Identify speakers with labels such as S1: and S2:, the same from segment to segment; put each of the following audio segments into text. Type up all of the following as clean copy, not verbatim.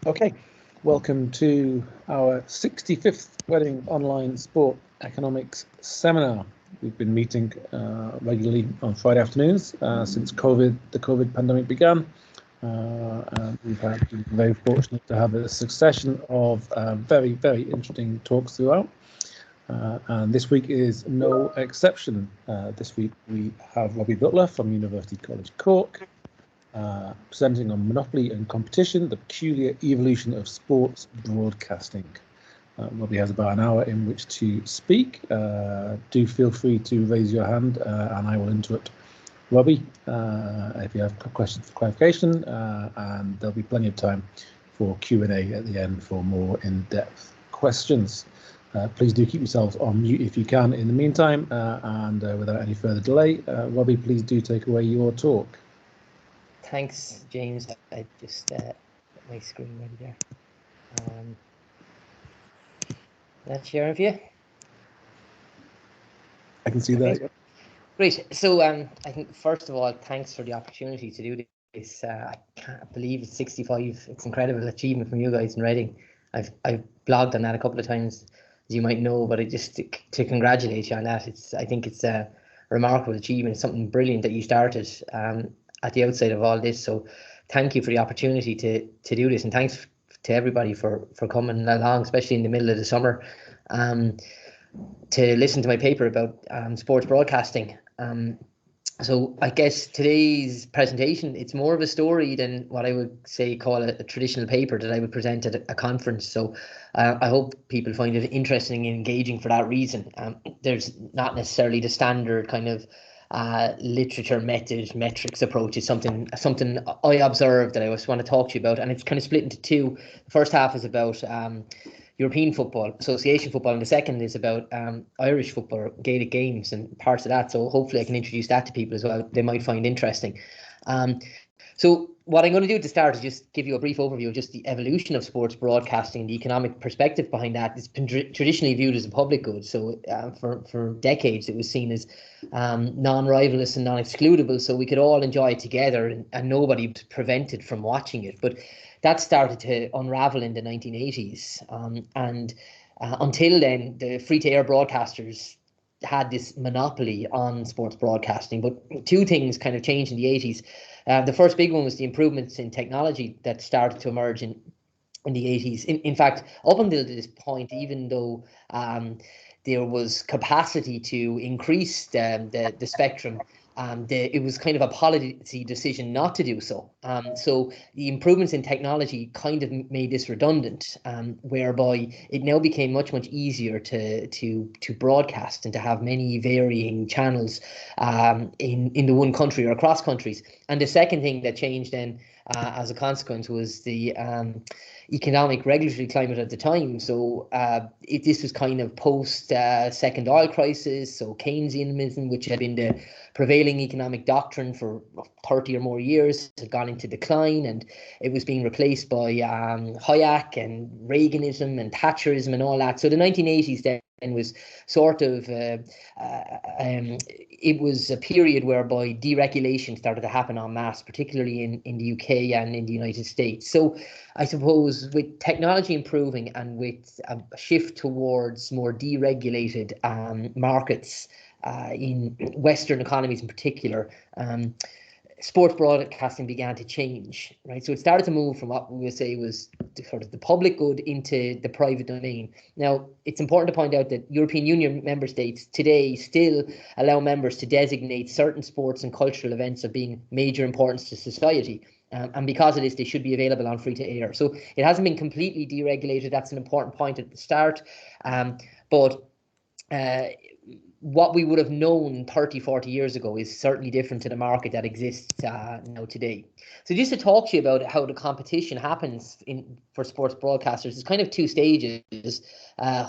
S1: Okay, welcome to our 65th Wedding Online Sport Economics Seminar. We've been meeting regularly on Friday afternoons since the COVID pandemic began. And we've been very fortunate to have a succession of very, very interesting talks throughout. And this week is no exception. This week we have Robbie Butler from University College Cork, presenting on Monopoly and Competition, the peculiar evolution of sports broadcasting. Robbie has about an hour in which to speak. Do feel free to raise your hand and I will interrupt Robbie if you have questions for clarification, and there'll be plenty of time for Q&A at the end for more in-depth questions. Please do keep yourselves on mute if you can in the meantime, and without any further delay, Robbie, please do take away your talk.
S2: Thanks, James. I just got my screen ready there. That's sharing for you?
S1: I can see that. Yeah.
S2: Great. So I think, first of all, thanks for the opportunity to do this. I can't believe it's 65. It's an incredible achievement from you guys in Reading. I've blogged on that a couple of times, as you might know, but to congratulate you on that. I think it's a remarkable achievement. It's something brilliant that you started at the outside of all this. So thank you for the opportunity to do this, and thanks to everybody for coming along, especially in the middle of the summer, to listen to my paper about sports broadcasting. So I guess today's presentation, it's more of a story than what I would say call a traditional paper that I would present at a conference. So I hope people find it interesting and engaging for that reason. There's not necessarily the standard kind of literature metrics approach. Is something I observed that I just want to talk to you about, and it's kind of split into two. The first half is about European football, association football, and the second is about Irish football, Gaelic games and parts of that. So hopefully I can introduce that to people as well. They might find interesting. So what I'm going to do to start is just give you a brief overview of just the evolution of sports broadcasting, the economic perspective behind that. It's been traditionally viewed as a public good. So for decades, it was seen as non-rivalous and non-excludable. So we could all enjoy it together and nobody was prevented from watching it. But that started to unravel in the 1980s. And until then, the free-to-air broadcasters had this monopoly on sports broadcasting. But two things kind of changed in the 80s. The first big one was the improvements in technology that started to emerge in the 80s. In fact, up until this point, even though there was capacity to increase the spectrum, it was kind of a policy decision not to do so. So the improvements in technology kind of made this redundant, whereby it now became much easier to broadcast and to have many varying channels in the one country or across countries. And the second thing that changed then as a consequence was the economic regulatory climate at the time. So this was kind of post second oil crisis. So Keynesianism, which had been the prevailing economic doctrine for 30 or more years, had gone into decline, and it was being replaced by Hayek and Reaganism and Thatcherism and all that. So the 1980s then was sort of it was a period whereby deregulation started to happen en masse, particularly in the UK and in the United States. So I suppose with technology improving and with a shift towards more deregulated markets in Western economies in particular, sports broadcasting began to change, right? So it started to move from what we would say was sort of the public good into the private domain. Now, it's important to point out that European Union member states today still allow members to designate certain sports and cultural events of being major importance to society. And because of this, they should be available on free-to-air. So it hasn't been completely deregulated. That's an important point at the start. But what we would have known 30, 40 years ago is certainly different to the market that exists now today. So just to talk to you about how the competition happens for sports broadcasters, it's kind of two stages.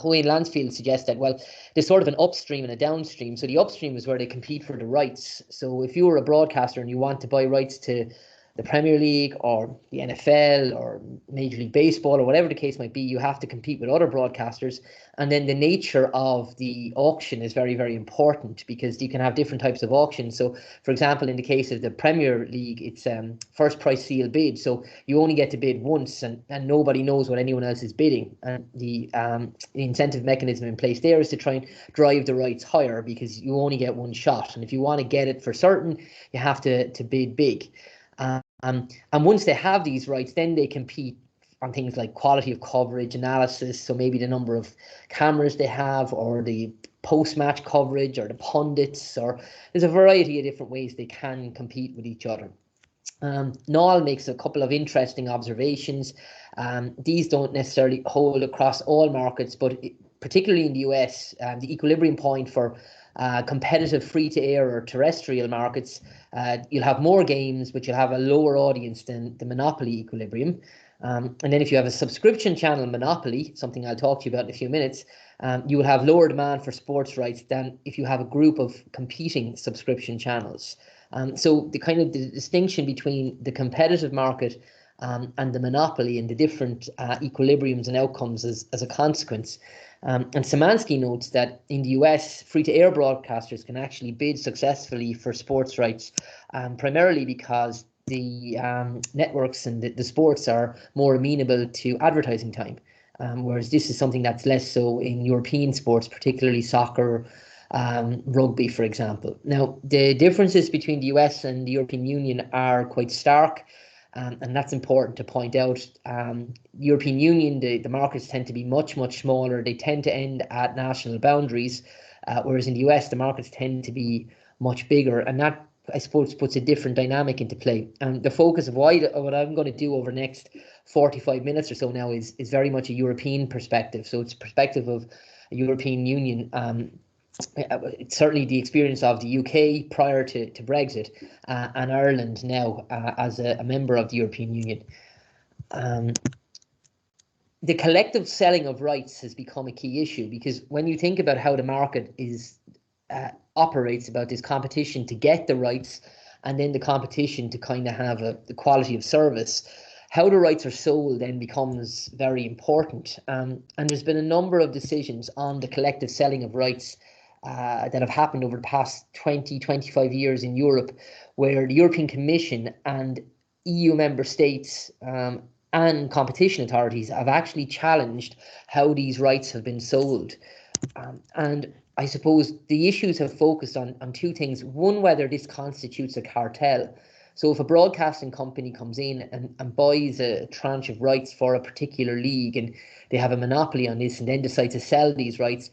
S2: Wayne Lansfield suggests that, well, there's sort of an upstream and a downstream. So the upstream is where they compete for the rights. So if you were a broadcaster and you want to buy rights to the Premier League or the NFL or Major League Baseball or whatever the case might be, you have to compete with other broadcasters. And then the nature of the auction is very, very important, because you can have different types of auctions. So, for example, in the case of the Premier League, it's first price sealed bid. So you only get to bid once, and nobody knows what anyone else is bidding. And the incentive mechanism in place there is to try and drive the rights higher, because you only get one shot. And if you want to get it for certain, you have to bid big. And once they have these rights, then they compete on things like quality of coverage, analysis, so maybe the number of cameras they have, or the post-match coverage, or the pundits, or there's a variety of different ways they can compete with each other. Noel makes a couple of interesting observations. These don't necessarily hold across all markets, but particularly in the US, the equilibrium point for competitive free-to-air or terrestrial markets, you'll have more games, but you'll have a lower audience than the monopoly equilibrium. And then if you have a subscription channel monopoly, something I'll talk to you about in a few minutes, you will have lower demand for sports rights than if you have a group of competing subscription channels. So the distinction between the competitive market and the monopoly, and the different equilibriums and outcomes as a consequence. And Szymanski notes that in the US, free-to-air broadcasters can actually bid successfully for sports rights, primarily because the networks and the sports are more amenable to advertising time, whereas this is something that's less so in European sports, particularly soccer, rugby, for example. Now, the differences between the US and the European Union are quite stark, and that's important to point out. The European Union, the markets tend to be much, much smaller. They tend to end at national boundaries, whereas in the US, the markets tend to be much bigger, and that, I suppose, puts a different dynamic into play. And the focus of what I'm going to do over the next 45 minutes or so now is very much a European perspective. So it's a perspective of a European Union. It's certainly the experience of the UK prior to Brexit, and Ireland now as a member of the European Union. The collective selling of rights has become a key issue, because when you think about how the market operates, about this competition to get the rights, and then the competition to kind of have the quality of service, how the rights are sold then becomes very important. And there's been a number of decisions on the collective selling of rights that have happened over the past 20, 25 years in Europe, where the European Commission and EU member states and competition authorities have actually challenged how these rights have been sold. And I suppose the issues have focused on two things. One, whether this constitutes a cartel. So if a broadcasting company comes in and buys a tranche of rights for a particular league, and they have a monopoly on this, and then decide to sell these rights,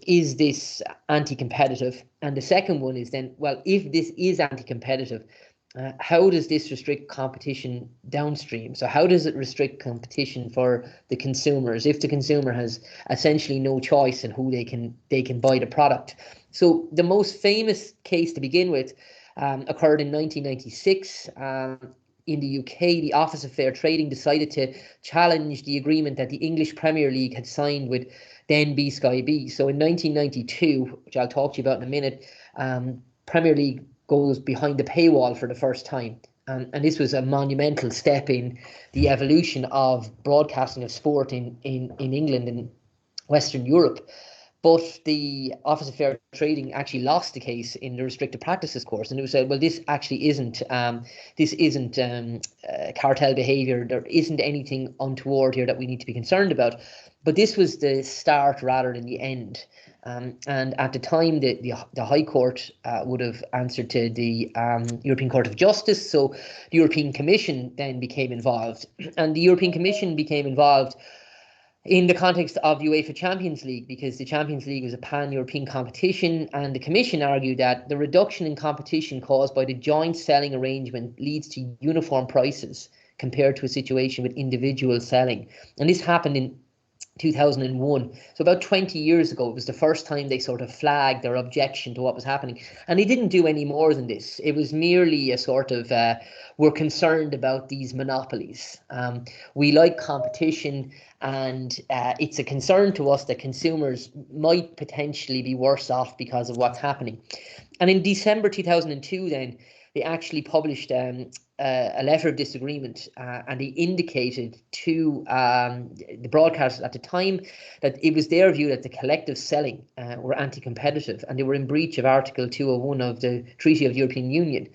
S2: is this anti-competitive? And the second one is then, well, if this is anti-competitive, how does this restrict competition downstream? So how does it restrict competition for the consumers if the consumer has essentially no choice in who they can buy the product? So the most famous case to begin with occurred in 1996. In the UK, the Office of Fair Trading decided to challenge the agreement that the English Premier League had signed with then Sky B. So in 1992, which I'll talk to you about in a minute, Premier League goes behind the paywall for the first time. And this was a monumental step in the evolution of broadcasting of sport in England and Western Europe. But the Office of Fair Trading actually lost the case in the restricted practices course, and it was said, well, this actually isn't cartel behaviour. There isn't anything untoward here that we need to be concerned about. But this was the start rather than the end. And at the time, the High Court would have answered to the European Court of Justice. So the European Commission then became involved, and the European Commission became involved in the context of the UEFA Champions League, because the Champions League was a pan-European competition, and the Commission argued that the reduction in competition caused by the joint selling arrangement leads to uniform prices compared to a situation with individual selling. And this happened in 2001. So about 20 years ago, it was the first time they sort of flagged their objection to what was happening. And they didn't do any more than this. It was merely a sort of, we're concerned about these monopolies. We like competition, and it's a concern to us that consumers might potentially be worse off because of what's happening. And in December 2002 then, they actually published a letter of disagreement, and they indicated to the broadcasters at the time that it was their view that the collective selling were anti-competitive, and they were in breach of Article 201 of the Treaty of the European Union.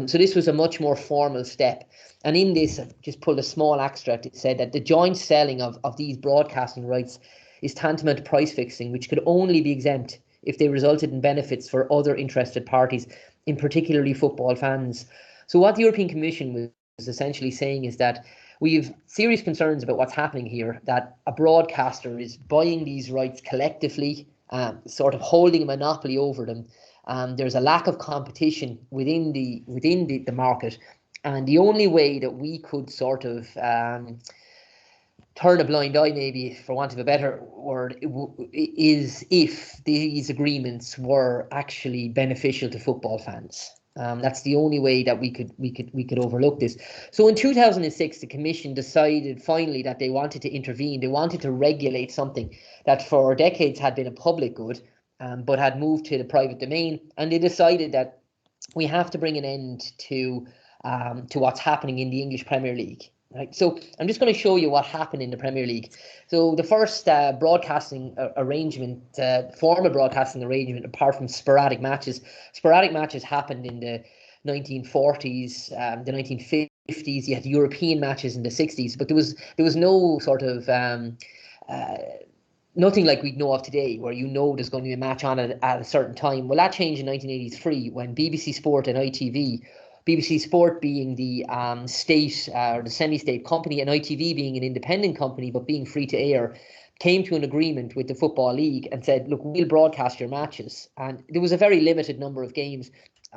S2: So this was a much more formal step. And in this, I just pulled a small extract. It said that the joint selling of these broadcasting rights is tantamount to price fixing, which could only be exempt if they resulted in benefits for other interested parties, in particularly football fans. So what the European Commission was essentially saying is that we have serious concerns about what's happening here, that a broadcaster is buying these rights collectively, sort of holding a monopoly over them. There's a lack of competition within the market, and the only way that we could sort of turn a blind eye, maybe for want of a better word, is if these agreements were actually beneficial to football fans. That's the only way that we could overlook this. So in 2006, the Commission decided finally that they wanted to intervene. They wanted to regulate something that for decades had been a public good, but had moved to the private domain. And they decided that we have to bring an end to what's happening in the English Premier League. Right, so I'm just going to show you what happened in the Premier League. So the first broadcasting arrangement, formal broadcasting arrangement, apart from sporadic matches happened in the 1940s, the 1950s. You had European matches in the 60s, but there was no sort of nothing like we know of today, where there's going to be a match on at a certain time. Well, that changed in 1983 when BBC Sport and ITV. BBC Sport being the state or the semi-state company, and ITV being an independent company but being free to air, came to an agreement with the Football League and said, look, we'll broadcast your matches. And there was a very limited number of games.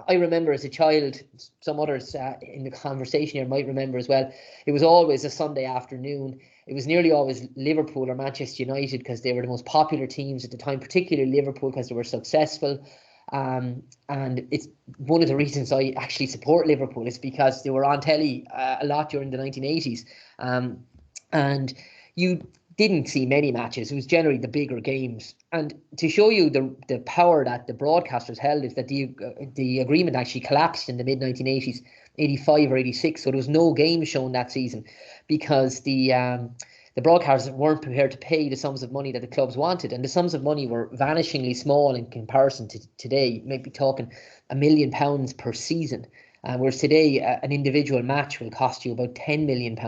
S2: I remember as a child, some others in the conversation here might remember as well, it was always a Sunday afternoon. It was nearly always Liverpool or Manchester United because they were the most popular teams at the time, particularly Liverpool because they were successful. And it's one of the reasons I actually support Liverpool is because they were on telly a lot during the 1980s. And you didn't see many matches. It was generally the bigger games. And to show you the power that the broadcasters held is that the agreement actually collapsed in the mid-1980s, 85 or 86. So there was no game shown that season because the broadcasters weren't prepared to pay the sums of money that the clubs wanted. And the sums of money were vanishingly small in comparison to today. Maybe talking £1 million per season. Whereas today, an individual match will cost you about £10 million.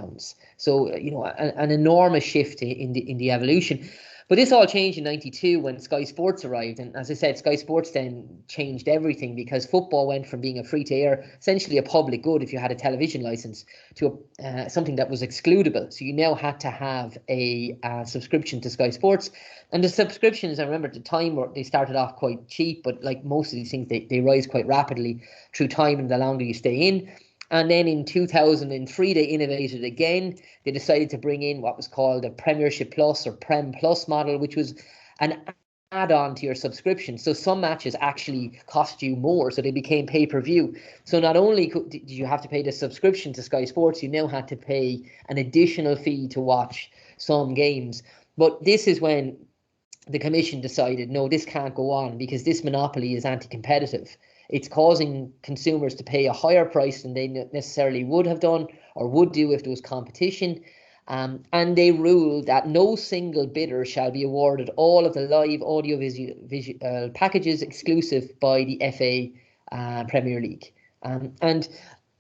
S2: So, an enormous shift in the evolution. But this all changed in 92 when Sky Sports arrived. And as I said, Sky Sports then changed everything because football went from being a free-to-air, essentially a public good if you had a television license, to something that was excludable. So you now had to have a subscription to Sky Sports. And the subscriptions, I remember at the time, they started off quite cheap, but like most of these things, they rise quite rapidly through time and the longer you stay in. And then in 2003, they innovated again. They decided to bring in what was called a Premiership Plus or Prem Plus model, which was an add-on to your subscription. So some matches actually cost you more, so they became pay-per-view. So not only did you have to pay the subscription to Sky Sports, you now had to pay an additional fee to watch some games. But this is when the Commission decided, no, this can't go on because this monopoly is anti-competitive. It's causing consumers to pay a higher price than they necessarily would have done or would do if there was competition. And they ruled that no single bidder shall be awarded all of the live audio-visual packages exclusive by the FA Premier League. And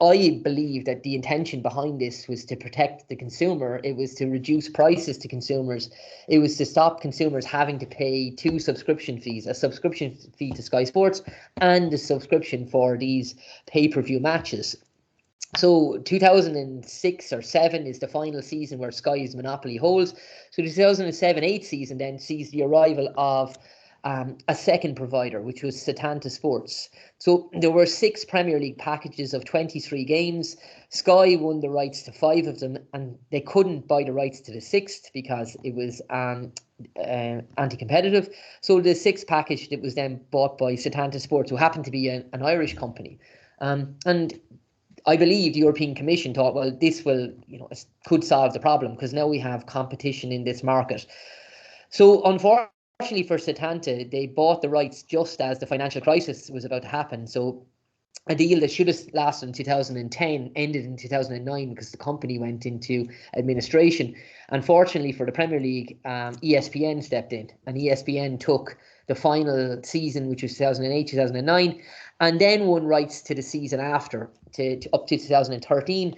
S2: I believe that the intention behind this was to protect the consumer. It was to reduce prices to consumers. It was to stop consumers having to pay two subscription fees, a subscription fee to Sky Sports and a subscription for these pay-per-view matches. So 2006 or 7 is the final season where Sky's monopoly holds. So the 2007-8 season then sees the arrival of a second provider, which was Setanta Sports. So there were 6 Premier League packages of 23 games. Sky won the rights to 5 of them, and they couldn't buy the rights to the 6th because it was anti-competitive. So the 6th package that was then bought by Setanta Sports, who happened to be an Irish company. And I believe the European Commission thought, well, this will, could solve the problem because now we have competition in this market. So unfortunately for Setanta, they bought the rights just as the financial crisis was about to happen. So a deal that should have lasted in 2010 ended in 2009 because the company went into administration. Unfortunately for the Premier League, ESPN stepped in, and ESPN took the final season, which was 2008, 2009, and then won rights to the season after, to up to 2013.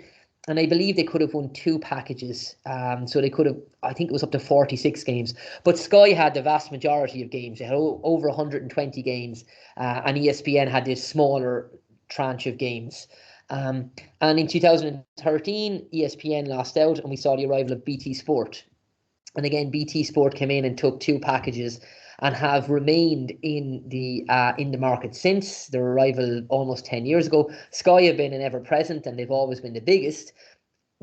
S2: And I believe they could have won 2 packages. So they could have, I think it was up to 46 games. But Sky had the vast majority of games. They had over 120 games. And ESPN had this smaller tranche of games. And in 2013, ESPN lost out, and we saw the arrival of BT Sport. And again, BT Sport came in and took 2 packages and have remained in the market since their arrival almost 10 years ago. Sky have been an ever-present, and they've always been the biggest.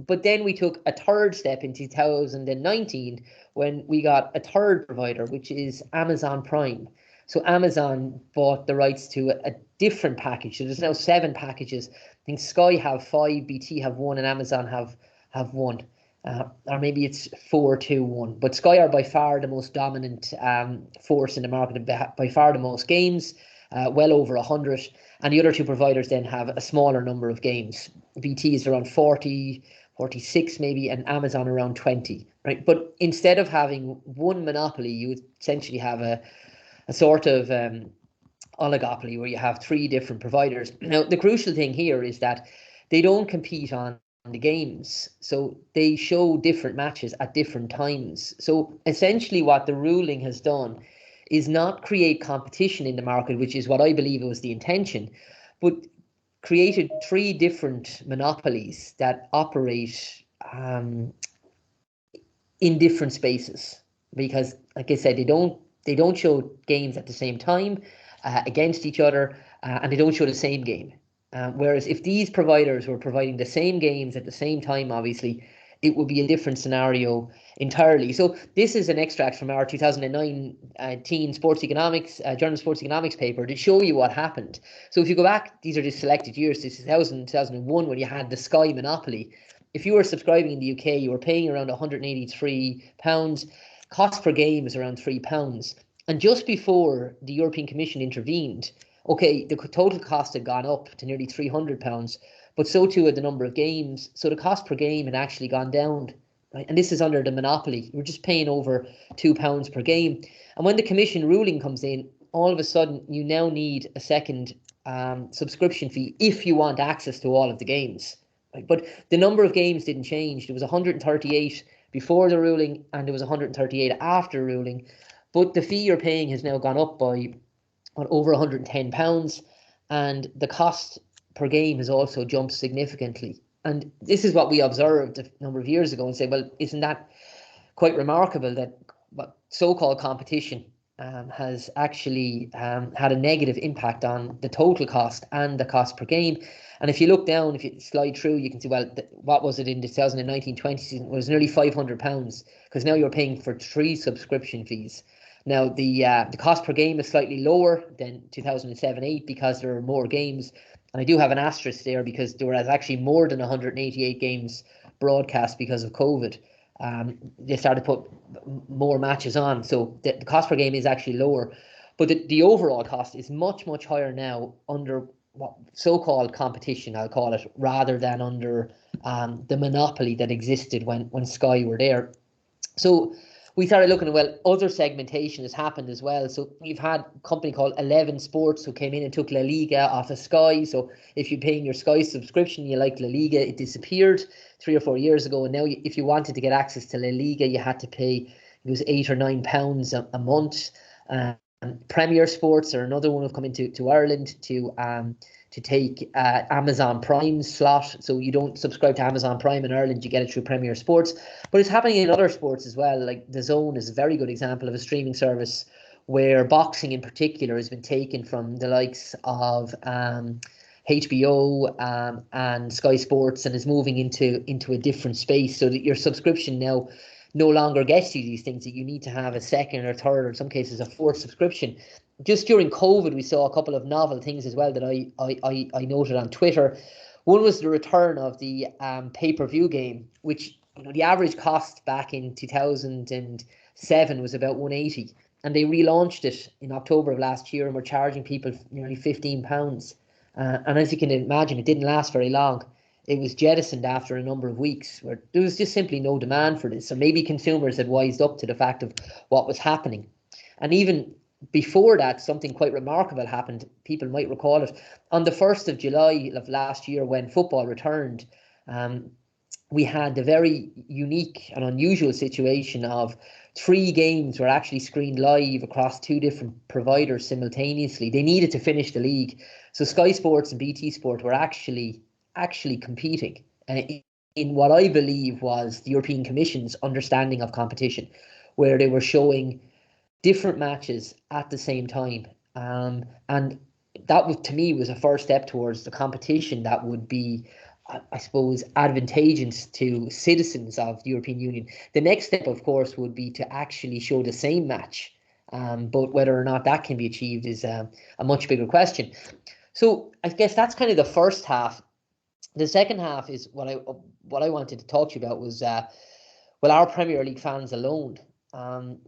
S2: But then we took a third step in 2019 when we got a third provider, which is Amazon Prime. So Amazon bought the rights to a different package. So there's now 7 packages. I think Sky have 5, BT have 1, and Amazon have 1. Or maybe it's 4-2-1. But Sky are by far the most dominant force in the market, by far the most games, well over 100. And the other 2 providers then have a smaller number of games. BT is around 40, 46 maybe, and Amazon around 20. Right? But instead of having one monopoly, you would essentially have a sort of oligopoly where you have 3 different providers. Now, the crucial thing here is that they don't compete on the games, so they show different matches at different times. So essentially what the ruling has done is not create competition in the market, which is what I believe was the intention, but created 3 different monopolies that operate in different spaces, because like I said, they don't show games at the same time against each other, and they don't show the same game. Whereas if these providers were providing the same games at the same time, obviously, it would be a different scenario entirely. So this is an extract from our 2019 Sports Economics, Journal of Sports Economics paper to show you what happened. So if you go back, these are just selected years, to 2000, 2001, when you had the Sky monopoly. If you were subscribing in the UK, you were paying around £183. Cost per game is around £3. And just before the European Commission intervened, okay, the total cost had gone up to nearly £300, but so too had the number of games. So the cost per game had actually gone down, right? And this is under the monopoly. You're just paying over £2 per game. And when the commission ruling comes in, all of a sudden you now need a second subscription fee if you want access to all of the games. Right? But the number of games didn't change. There was 138 before the ruling, and there was 138 after the ruling. But the fee you're paying has now gone up by over £110, and the cost per game has also jumped significantly. And this is what we observed a number of years ago and say, well, isn't that quite remarkable that what so-called competition has actually had a negative impact on the total cost and the cost per game. And if you look down, if you slide through, you can see, well, what was it in the 2019-20 season? It was nearly £500, because now you're paying for 3 subscription fees. Now, the cost per game is slightly lower than 2007-8 because there are more games. And I do have an asterisk there because there was actually more than 188 games broadcast because of COVID. They started to put more matches on. So the cost per game is actually lower. But the overall cost is much, much higher now under what so-called competition, I'll call it, rather than under the monopoly that existed when Sky were there. So we started looking at, well, other segmentation has happened as well. So we've had a company called 11 Sports who came in and took La Liga off of Sky. So if you're paying your Sky subscription, you like La Liga, it disappeared 3 or 4 years ago. And now if you wanted to get access to La Liga, you had to pay, it was £8 or £9 a month. Premier Sports are another one who've come into Ireland to take Amazon Prime slot. So you don't subscribe to Amazon Prime in Ireland, you get it through Premier Sports. But it's happening in other sports as well. Like The Zone is a very good example of a streaming service where boxing in particular has been taken from the likes of HBO and Sky Sports and is moving into a different space, so that your subscription now no longer gets you these things, that you need to have a second or third, or in some cases a fourth subscription. Just during COVID, we saw a couple of novel things as well that I noted on Twitter. One was the return of the pay-per-view game, which, you know, the average cost back in 2007 was about £180, and they relaunched it in October of last year and were charging people nearly £15. And as you can imagine, it didn't last very long. It was jettisoned after a number of weeks, where there was just simply no demand for this. Or maybe consumers had wised up to the fact of what was happening. And even before that, something quite remarkable happened. People might recall it. On the 1st of July of last year, when football returned, we had the very unique and unusual situation of 3 games were actually screened live across 2 different providers simultaneously. They needed to finish the league. So Sky Sports and BT Sport were actually competing in what I believe was the European Commission's understanding of competition, where they were showing different matches at the same time. And that was, to me, was a first step towards the competition that would be, I suppose, advantageous to citizens of the European Union. The next step, of course, would be to actually show the same match. But whether or not that can be achieved is a much bigger question. So I guess that's kind of the first half. The second half is what I wanted to talk to you about was, well, our Premier League fans alone.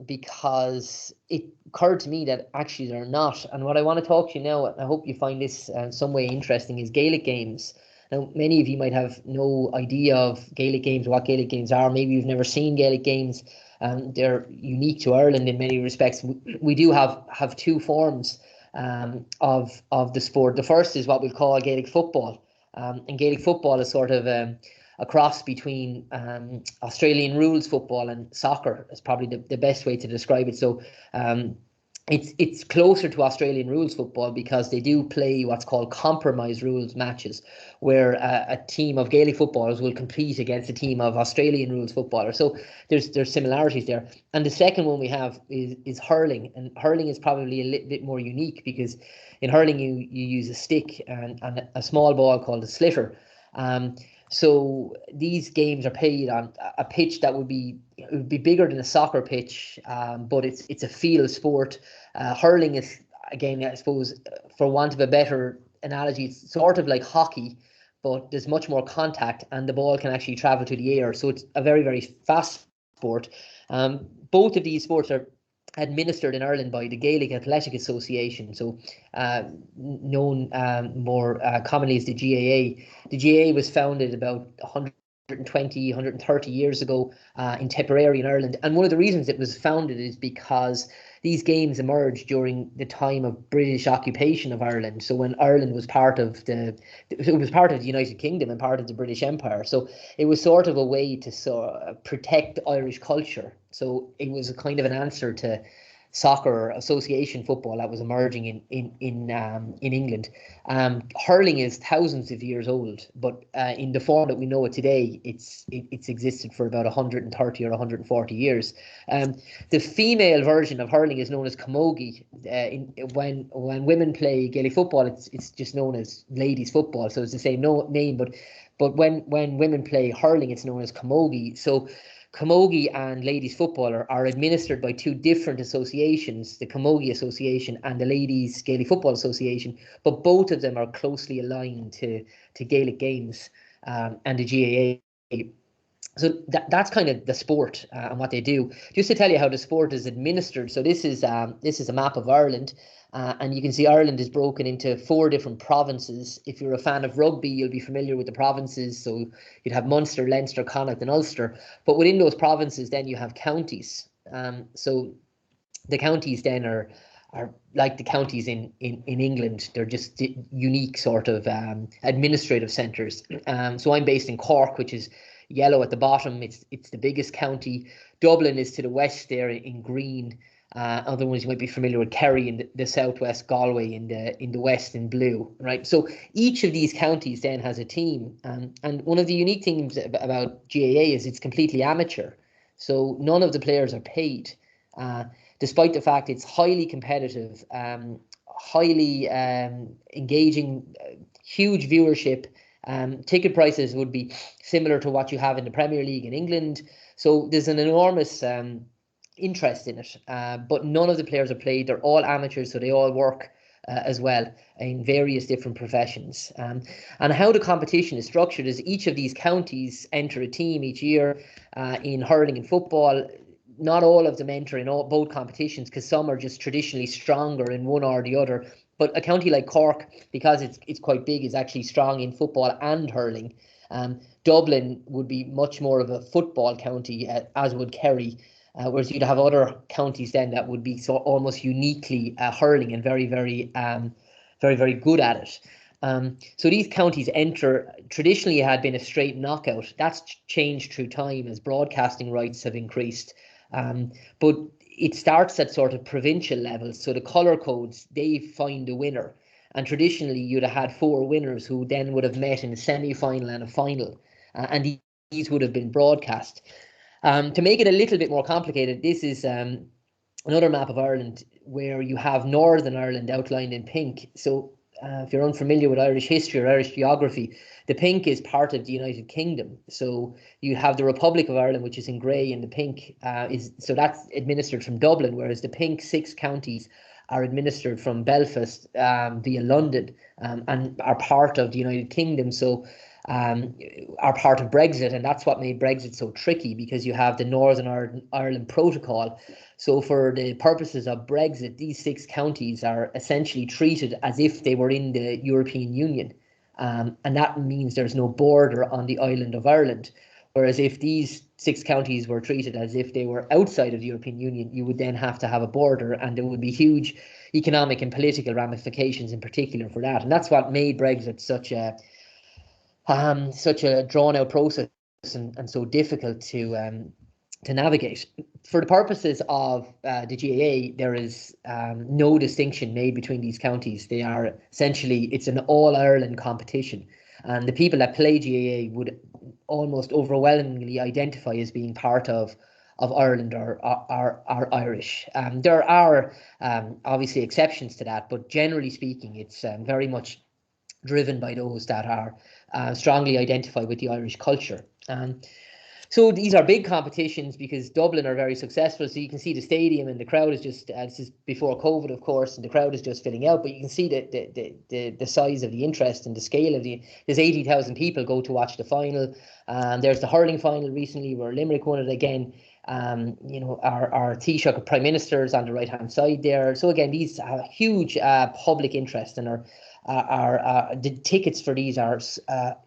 S2: Because it occurred to me that actually they're not. And what I want to talk to you now, and I hope you find this some way interesting, is Gaelic games. Now, many of you might have no idea of Gaelic games, what Gaelic games are. Maybe you've never seen Gaelic games. They're unique to Ireland in many respects. We do have 2 forms of the sport. The first is what we call Gaelic football. And Gaelic football is sort of a cross between Australian rules football and soccer is probably the best way to describe it. So it's closer to Australian rules football because they do play what's called compromise rules matches, where a team of Gaelic footballers will compete against a team of Australian rules footballers. So there's similarities there. And the second one we have is hurling, and hurling is probably a little bit more unique because in hurling you use a stick and a small ball called a slitter. So these games are played on a pitch that would be bigger than a soccer pitch, but it's a field sport. Hurling is, again, I suppose, for want of a better analogy, it's sort of like hockey, but there's much more contact and the ball can actually travel to the air. So it's a very, very fast sport. Both of these sports are administered in Ireland by the Gaelic Athletic Association, so known more commonly as the GAA. The GAA was founded about 120, 130 years ago in Tipperary in Ireland, and one of the reasons it was founded is because these games emerged during the time of British occupation of Ireland. So when Ireland was part of the United Kingdom and part of the British Empire, so it was sort of a way to sort of protect Irish culture. So it was a kind of an answer to soccer association football that was emerging in England. Hurling is thousands of years old, but in the form that we know it today, it's existed for about 130 or 140 years. The female version of hurling is known as camogie. When women play Gaelic football, it's just known as ladies football, so it's the same name. But when women play hurling, it's known as camogie. So camogie and ladies football are administered by 2 different associations, the Camogie Association and the Ladies Gaelic Football Association, but both of them are closely aligned to Gaelic games and the GAA. So that's kind of the sport and what they do. Just to tell you how the sport is administered, so this is a map of Ireland, and you can see Ireland is broken into 4 different provinces. If you're a fan of rugby, you'll be familiar with the provinces. So you'd have Munster, Leinster, Connacht, and Ulster. But within those provinces, then you have counties. So the counties then are like the counties in England. They're just unique sort of administrative centres. So I'm based in Cork, which is yellow at the bottom. It's the biggest county. Dublin is to the west there in green. Other ones you might be familiar with, Kerry in the southwest, Galway in the west in blue, right? So each of these counties then has a team, and one of the unique things about GAA is it's completely amateur, so none of the players are paid, despite the fact it's highly competitive, highly engaging, huge viewership. Ticket prices would be similar to what you have in the Premier League in England, so there's an enormous interest in it, but none of the players are paid. They're all amateurs, so they all work as well in various different professions. And how the competition is structured is each of these counties enter a team each year in hurling and football. Not all of them enter in both competitions because some are just traditionally stronger in one or the other. But a county like Cork, because it's quite big, is actually strong in football and hurling. Dublin would be much more of a football county, as would Kerry, whereas you'd have other counties then that would be almost uniquely hurling and very, very good at it. So these counties traditionally had been a straight knockout. That's changed through time as broadcasting rights have increased. But it starts at sort of provincial levels. So the colour codes, they find a winner. And traditionally, you'd have had 4 winners who then would have met in a semi-final and a final. And these would have been broadcast. To make it a little bit more complicated, this is another map of Ireland where you have Northern Ireland outlined in pink. So if you're unfamiliar with Irish history or Irish geography, the pink is part of the United Kingdom. So you have the Republic of Ireland, which is in grey, and the pink so that's administered from Dublin, whereas the pink 6 counties are administered from Belfast via London and are part of the United Kingdom. So are part of Brexit, and that's what made Brexit so tricky, because you have the Northern Ireland Protocol. So for the purposes of Brexit, these 6 counties are essentially treated as if they were in the European Union, and that means there's no border on the island of Ireland. Whereas if these 6 counties were treated as if they were outside of the European Union, you would then have to have a border, and there would be huge economic and political ramifications in particular for that. And that's what made Brexit such a drawn-out process and so difficult to navigate. For the purposes of the GAA, there is no distinction made between these counties. They are essentially, it's an all-Ireland competition, and the people that play GAA would almost overwhelmingly identify as being part of Ireland or are Irish. There are obviously exceptions to that, but generally speaking, it's very much driven by those that are strongly identified with the Irish culture. So these are big competitions because Dublin are very successful. So you can see the stadium, and the crowd is just, this is before COVID, of course, and the crowd is just filling out. But you can see the size of the interest and the scale of there's 80,000 people go to watch the final. There's the hurling final recently where Limerick won it again. Our Taoiseach Prime Ministers on the right-hand side there. So again, these have huge public interest, and the tickets for these are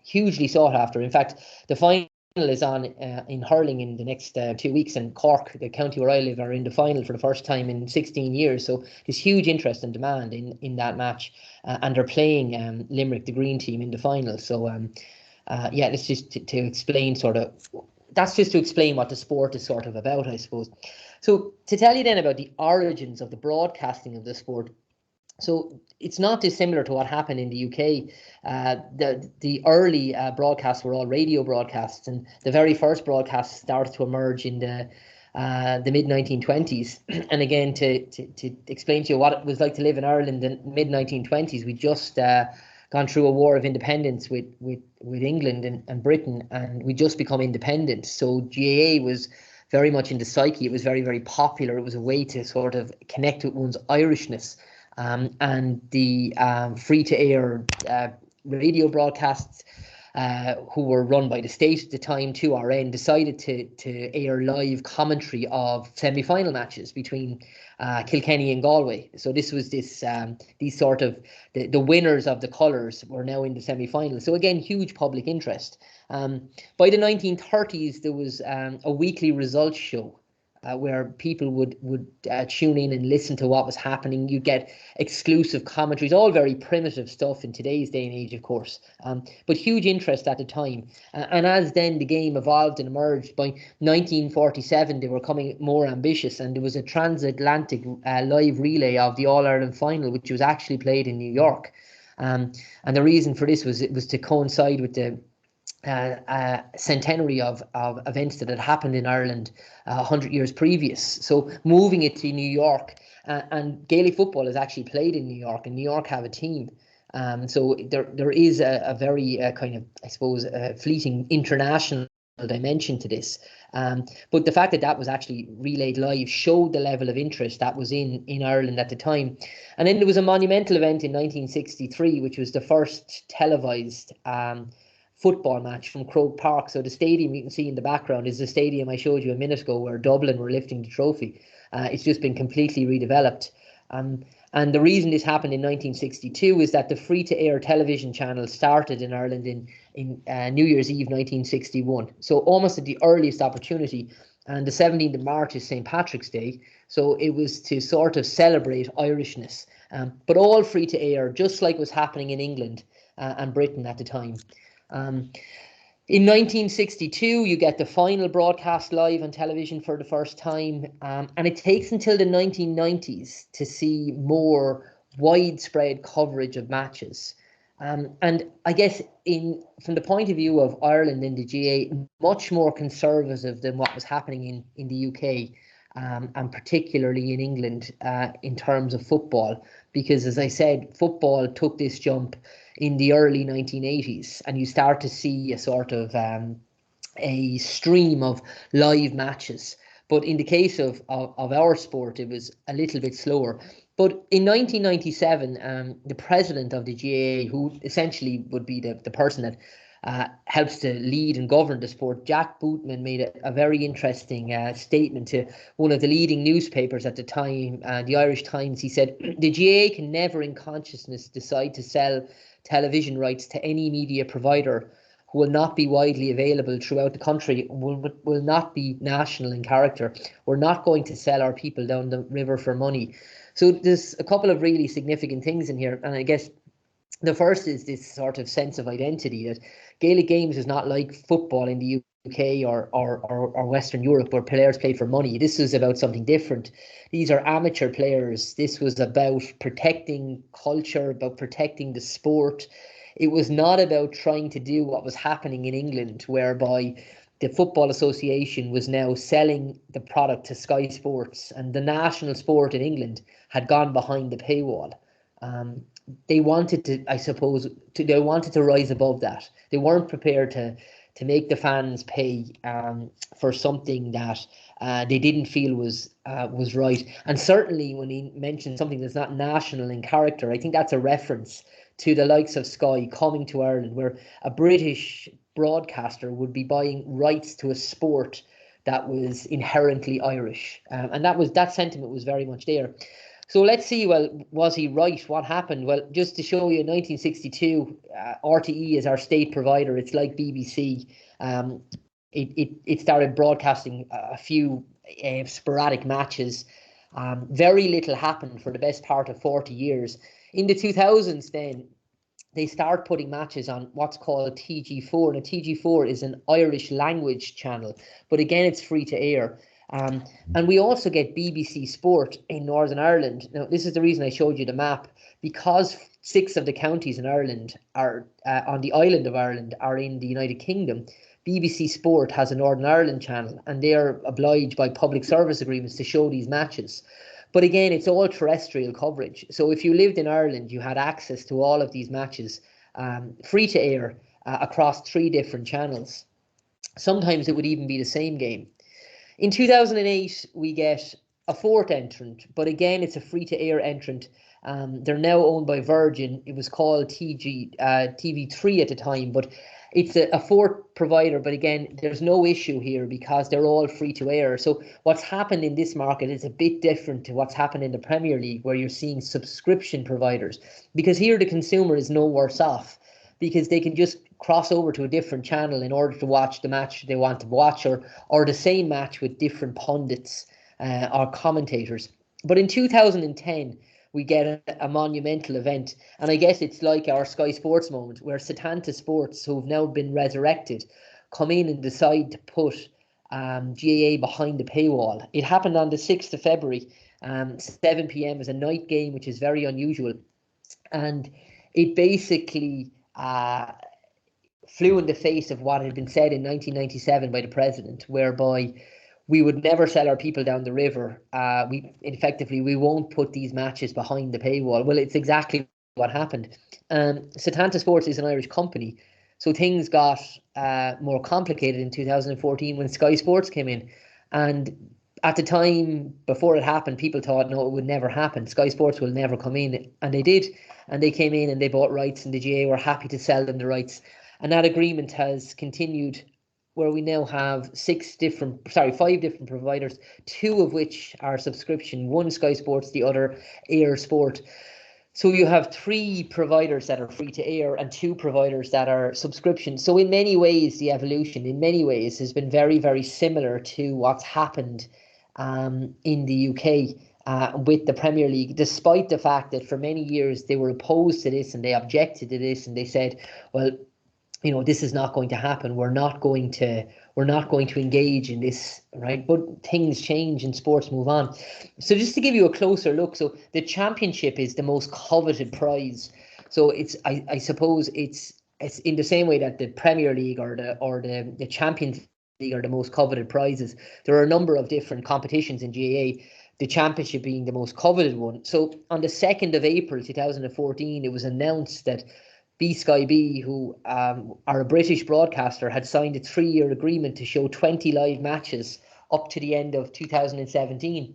S2: hugely sought after. In fact, the final is on in hurling in the next 2 weeks, and Cork, the county where I live, are in the final for the first time in 16 years. So there's huge interest and demand in that match, and they're playing Limerick, the green team, in the final. So it's just to explain that's just to explain what the sport is sort of about, I suppose. So to tell you then about the origins of the broadcasting of the sport. So it's not dissimilar to what happened in the UK. The early broadcasts were all radio broadcasts, and the very first broadcasts started to emerge in the mid-1920s. And again, to explain to you what it was like to live in Ireland in the mid-1920s, we just gone through a war of independence with England and Britain, and we just become independent. So GAA was very much in the psyche. It was very, very popular. It was a way to sort of connect with one's Irishness. And the free-to-air radio broadcasts, who were run by the state at the time, 2RN, decided to air live commentary of semi-final matches between Kilkenny and Galway. So this was these sort of the winners of the colours were now in the semi-final. So again, huge public interest. By the 1930s, there was a weekly results show where people would tune in and listen to what was happening. You get exclusive commentaries, all very primitive stuff in today's day and age, of course, but huge interest at the time. And as then the game evolved and emerged, by 1947 they were becoming more ambitious, and there was a transatlantic live relay of the All-Ireland final, which was actually played in New York. And the reason for this was it was to coincide with the centenary of events that had happened in Ireland 100 years previous. So moving it to New York, and Gaelic football is actually played in New York, and New York have a team. So there is a very kind of, I suppose, fleeting international dimension to this. But the fact that was actually relayed live showed the level of interest that was in Ireland at the time. And then there was a monumental event in 1963, which was the first televised football match from Crowe Park. So the stadium you can see in the background is the stadium I showed you a minute ago where Dublin were lifting the trophy. It's just been completely redeveloped. And And the reason this happened in 1962 is that the free-to-air television channel started in Ireland in New Year's Eve 1961. So almost at the earliest opportunity. And the 17th of March is St. Patrick's Day. So it was to sort of celebrate Irishness. But all free-to-air, just like was happening in England and Britain at the time. In 1962, you get the final broadcast live on television for the first time, and it takes until the 1990s to see more widespread coverage of matches. And I guess from the point of view of Ireland in the GA, much more conservative than what was happening in the UK, and particularly in England in terms of football, because as I said, football took this jump in the early 1980s, and you start to see a sort of a stream of live matches. But in the case of our sport, it was a little bit slower. But in 1997, the president of the GAA, who essentially would be the person that helps to lead and govern the sport, Jack Bootman, made a very interesting statement to one of the leading newspapers at the time, the Irish Times. He said, the GAA can never in consciousness decide to sell television rights to any media provider who will not be widely available throughout the country, will not be national in character. We're not going to sell our people down the river for money. So there's a couple of really significant things in here. And I guess the first is this sort of sense of identity, that Gaelic games is not like football in the UK or Western Europe where players play for money. This is about something different. These are amateur players. This was about protecting culture, about protecting the sport. It was not about trying to do what was happening in England, whereby the Football Association was now selling the product to Sky Sports, and the national sport in England had gone behind the paywall. They wanted to, I suppose, they wanted to rise above that. They weren't prepared to make the fans pay for something that they didn't feel was right. And certainly when he mentioned something that's not national in character, I think that's a reference to the likes of Sky coming to Ireland, where a British broadcaster would be buying rights to a sport that was inherently Irish. And that sentiment was very much there. So let's see, well, was he right? What happened? Well, just to show you, in 1962, RTE is our state provider. It's like BBC. It started broadcasting a few sporadic matches. Very little happened for the best part of 40 years. In the 2000s, then, they start putting matches on what's called TG4. Now, TG4 is an Irish language channel, but again, it's free to air. And we also get BBC Sport in Northern Ireland. Now, this is the reason I showed you the map, because 6 of the counties in Ireland are on the island of Ireland are in the United Kingdom. BBC Sport has a Northern Ireland channel, and they are obliged by public service agreements to show these matches. But again, it's all terrestrial coverage. So if you lived in Ireland, you had access to all of these matches free to air across 3 different channels. Sometimes it would even be the same game. In 2008, we get a 4th entrant, but again, it's a free-to-air entrant. They're now owned by Virgin. It was called TV3 at the time, but it's a 4th provider. But again, there's no issue here because they're all free-to-air. So what's happened in this market is a bit different to what's happened in the Premier League, where you're seeing subscription providers. Because here the consumer is no worse off, because they can just cross over to a different channel in order to watch the match they want to watch, or the same match with different pundits or commentators. But in 2010, we get a monumental event, and I guess it's like our Sky Sports moment, where Setanta Sports, who've now been resurrected, come in and decide to put GAA behind the paywall. It happened on the 6th of February, 7 p.m. is a night game, which is very unusual, and it basically flew in the face of what had been said in 1997 by the president, whereby we would never sell our people down the river. We won't put these matches behind the paywall. Well, it's exactly what happened. Setanta Sports is an Irish company, so things got more complicated in 2014 when Sky Sports came in. And at the time, before it happened, people thought, no, it would never happen. Sky Sports will never come in. And they did. And they came in and they bought rights, and the GAA were happy to sell them the rights. And that agreement has continued where we now have five different providers, two of which are subscription, one Sky Sports, the other Air Sport. So you have three providers that are free to air and two providers that are subscription. So in many ways, the evolution in many ways has been very, very similar to what's happened in the UK with the Premier League, despite the fact that for many years they were opposed to this and they objected to this and they said, well, you know, this is not going to happen. We're not going to engage in this, right? But things change and sports move on. So just to give you a closer look, so the championship is the most coveted prize. So it's, I suppose it's in the same way that the Premier League or the Champions League are the most coveted prizes. There are a number of different competitions in GAA, the championship being the most coveted one. So on the 2nd of April 2014, it was announced that Sky B, who are a British broadcaster, had signed a 3-year agreement to show 20 live matches up to the end of 2017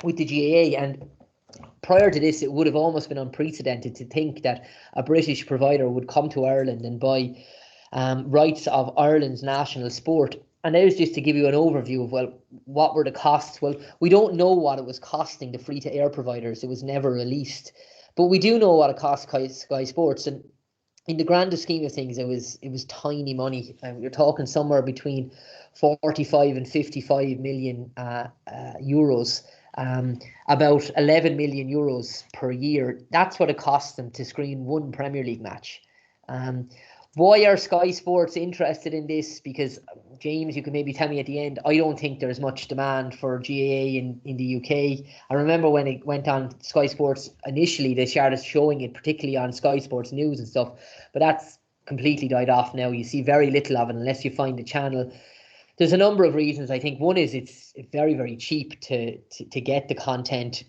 S2: with the GAA. And prior to this, it would have almost been unprecedented to think that a British provider would come to Ireland and buy rights of Ireland's national sport. And there's just to give you an overview of, well, what were the costs? Well, we don't know what it was costing the free-to-air providers. It was never released. But we do know what it cost Sky Sports, and in the grandest scheme of things, it was tiny money. You're talking somewhere between 45 and 55 million euros, about 11 million euros per year. That's what it costs them to screen one Premier League match. Why are Sky Sports interested in this? Because, James, you can maybe tell me at the end, I don't think there's much demand for GAA in the UK. I remember when it went on Sky Sports initially, they started showing it, particularly on Sky Sports News and stuff, but that's completely died off now. You see very little of it unless you find the channel. There's a number of reasons. I think one is it's very, very cheap to get the content.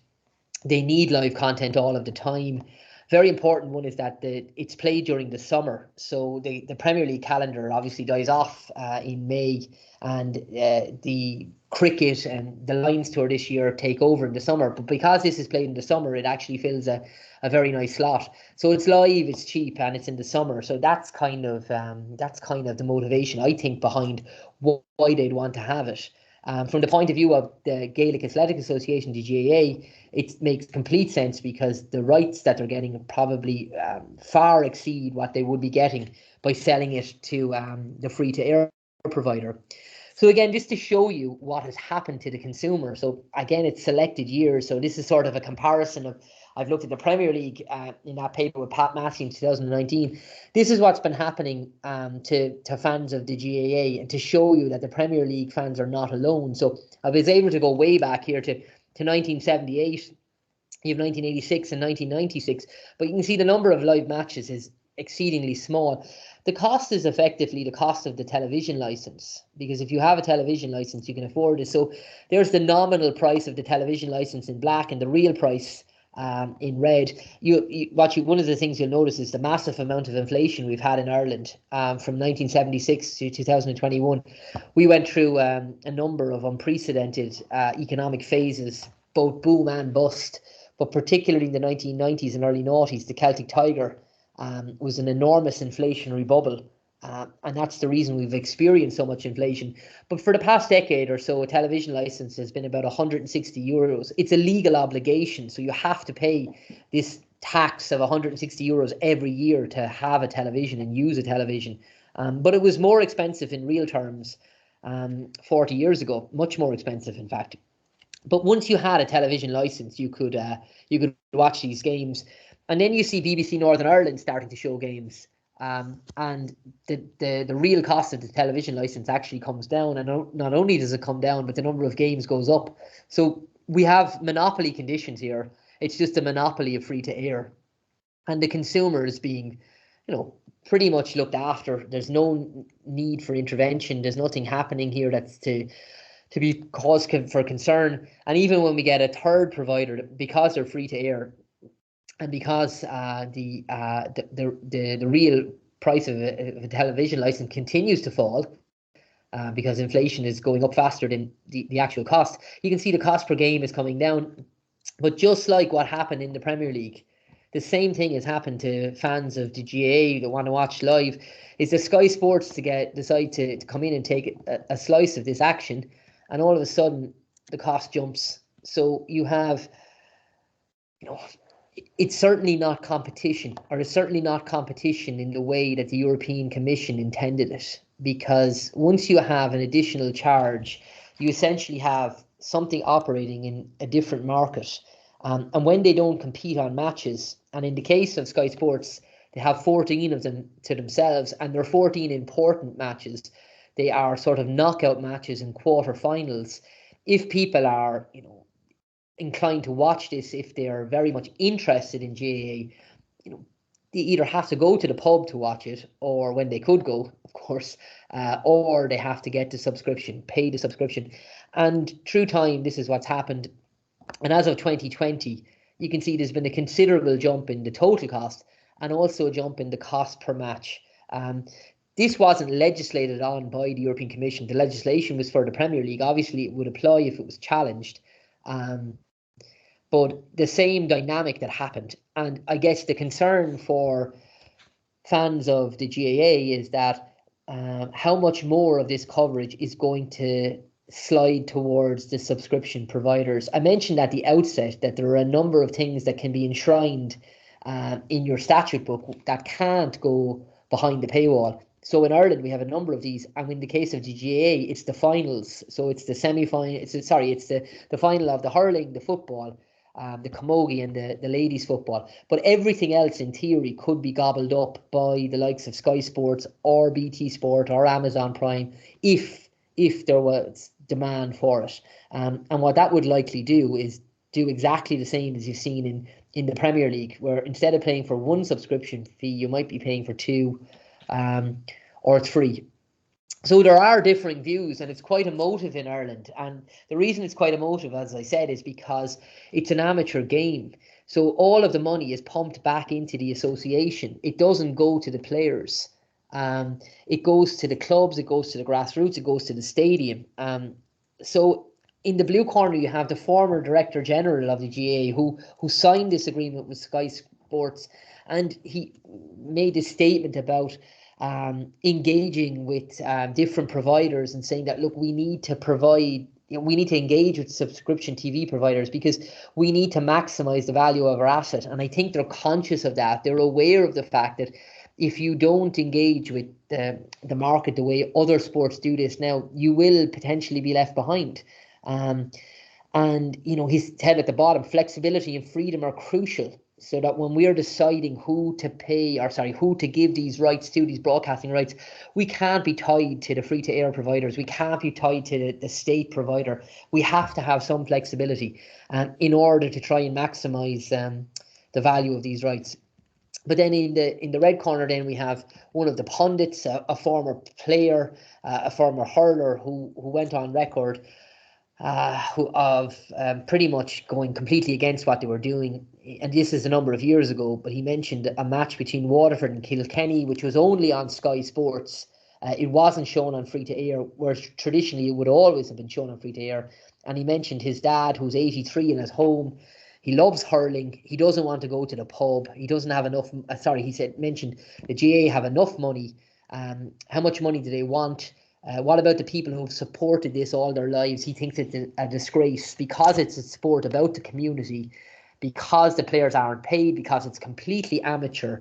S2: They need live content all of the time. Very important one is that it's played during the summer. So the Premier League calendar obviously dies off in May, and the cricket and the Lions Tour this year take over in the summer. But because this is played in the summer, it actually fills a very nice slot. So it's live, it's cheap, and it's in the summer. So that's kind of the motivation, I think, behind why they'd want to have it. From the point of view of the Gaelic Athletic Association, the GAA, it makes complete sense because the rights that they're getting probably far exceed what they would be getting by selling it to the free-to-air provider. So again, just to show you what has happened to the consumer. So again, it's selected years. So this is sort of a comparison of, I've looked at the Premier League in that paper with Pat Massey in 2019. This is what's been happening to fans of the GAA, and to show you that the Premier League fans are not alone. So I was able to go way back here to 1978. You have 1986 and 1996, but you can see the number of live matches is exceedingly small. The cost is effectively the cost of the television license, because if you have a television license, you can afford it. So there's the nominal price of the television license in black and the real price in red. One of the things you'll notice is the massive amount of inflation we've had in Ireland from 1976 to 2021. We went through a number of unprecedented economic phases, both boom and bust, but particularly in the 1990s and early noughties, the Celtic Tiger was an enormous inflationary bubble. And that's the reason we've experienced so much inflation. But for the past decade or so, a television license has been about 160 euros. It's a legal obligation, so you have to pay this tax of 160 euros every year to have a television and use a television. But it was more expensive in real terms 40 years ago, much more expensive, in fact. But once you had a television license, you could watch these games. And then you see BBC Northern Ireland starting to show games. And the real cost of the television license actually comes down, and not only does it come down, but the number of games goes up. So we have monopoly conditions here. It's just a monopoly of free to air, and the consumer is being, pretty much looked after. There's no need for intervention. There's nothing happening here that's to be cause for concern. And even when we get a third provider, because they're free to air, and because the real price of a television license continues to fall, because inflation is going up faster than the actual cost, you can see the cost per game is coming down. But just like what happened in the Premier League, the same thing has happened to fans of the GAA that want to watch live, is the Sky Sports decide to come in and take a slice of this action, and all of a sudden the cost jumps. So you have, it's certainly not competition, or it's certainly not competition in the way that the European Commission intended it, because once you have an additional charge, you essentially have something operating in a different market. And when they don't compete on matches, and in the case of Sky Sports, they have 14 of them to themselves, and they're 14 important matches. They are sort of knockout matches and quarterfinals. If people are, inclined to watch this, if they're very much interested in GAA, they either have to go to the pub to watch it, or when they could go, of course, or they have to get the subscription, pay the subscription. And through time, this is what's happened. And as of 2020, you can see there's been a considerable jump in the total cost, and also a jump in the cost per match. This wasn't legislated on by the European Commission. The legislation was for the Premier League. Obviously, it would apply if it was challenged. But the same dynamic that happened. And I guess the concern for fans of the GAA is that how much more of this coverage is going to slide towards the subscription providers. I mentioned at the outset that there are a number of things that can be enshrined in your statute book that can't go behind the paywall. So in Ireland, we have a number of these, and in the case of the GAA, it's the finals. So it's the semi-final. It's the final of the hurling, the football, the camogie, and the ladies' football. But everything else, in theory, could be gobbled up by the likes of Sky Sports or BT Sport or Amazon Prime if there was demand for it. And what that would likely do is do exactly the same as you've seen in the Premier League, where instead of paying for one subscription fee, you might be paying for two or three. So there are differing views, and it's quite emotive in Ireland. And the reason it's quite emotive, as I said, is because it's an amateur game. So all of the money is pumped back into the association. It doesn't go to the players. It goes to the clubs, it goes to the grassroots, it goes to the stadium. So in the blue corner, you have the former Director General of the GAA who signed this agreement with Sky Sports, and he made a statement about engaging with different providers and saying that, look, we need to engage with subscription TV providers because we need to maximize the value of our asset. And I think they're conscious of that. They're aware of the fact that if you don't engage with the market the way other sports do this now, you will potentially be left behind. And he said at the bottom, flexibility and freedom are crucial, so that when we're deciding who to give these rights to, these broadcasting rights, we can't be tied to the free-to-air providers. We can't be tied to the state provider. We have to have some flexibility in order to try and maximize the value of these rights. But then in the red corner, then we have one of the pundits, a former player, a former hurler who went on record of pretty much going completely against what they were doing. And this is a number of years ago, but he mentioned a match between Waterford and Kilkenny, which was only on Sky Sports. It wasn't shown on free-to-air, whereas traditionally it would always have been shown on free-to-air. And he mentioned his dad, who's 83 and at home. He loves hurling. He doesn't want to go to the pub. He doesn't have enough. Mentioned the GAA have enough money. How much money do they want? What about the people who've supported this all their lives? He thinks it's a disgrace because it's a sport about the community, because the players aren't paid, because it's completely amateur.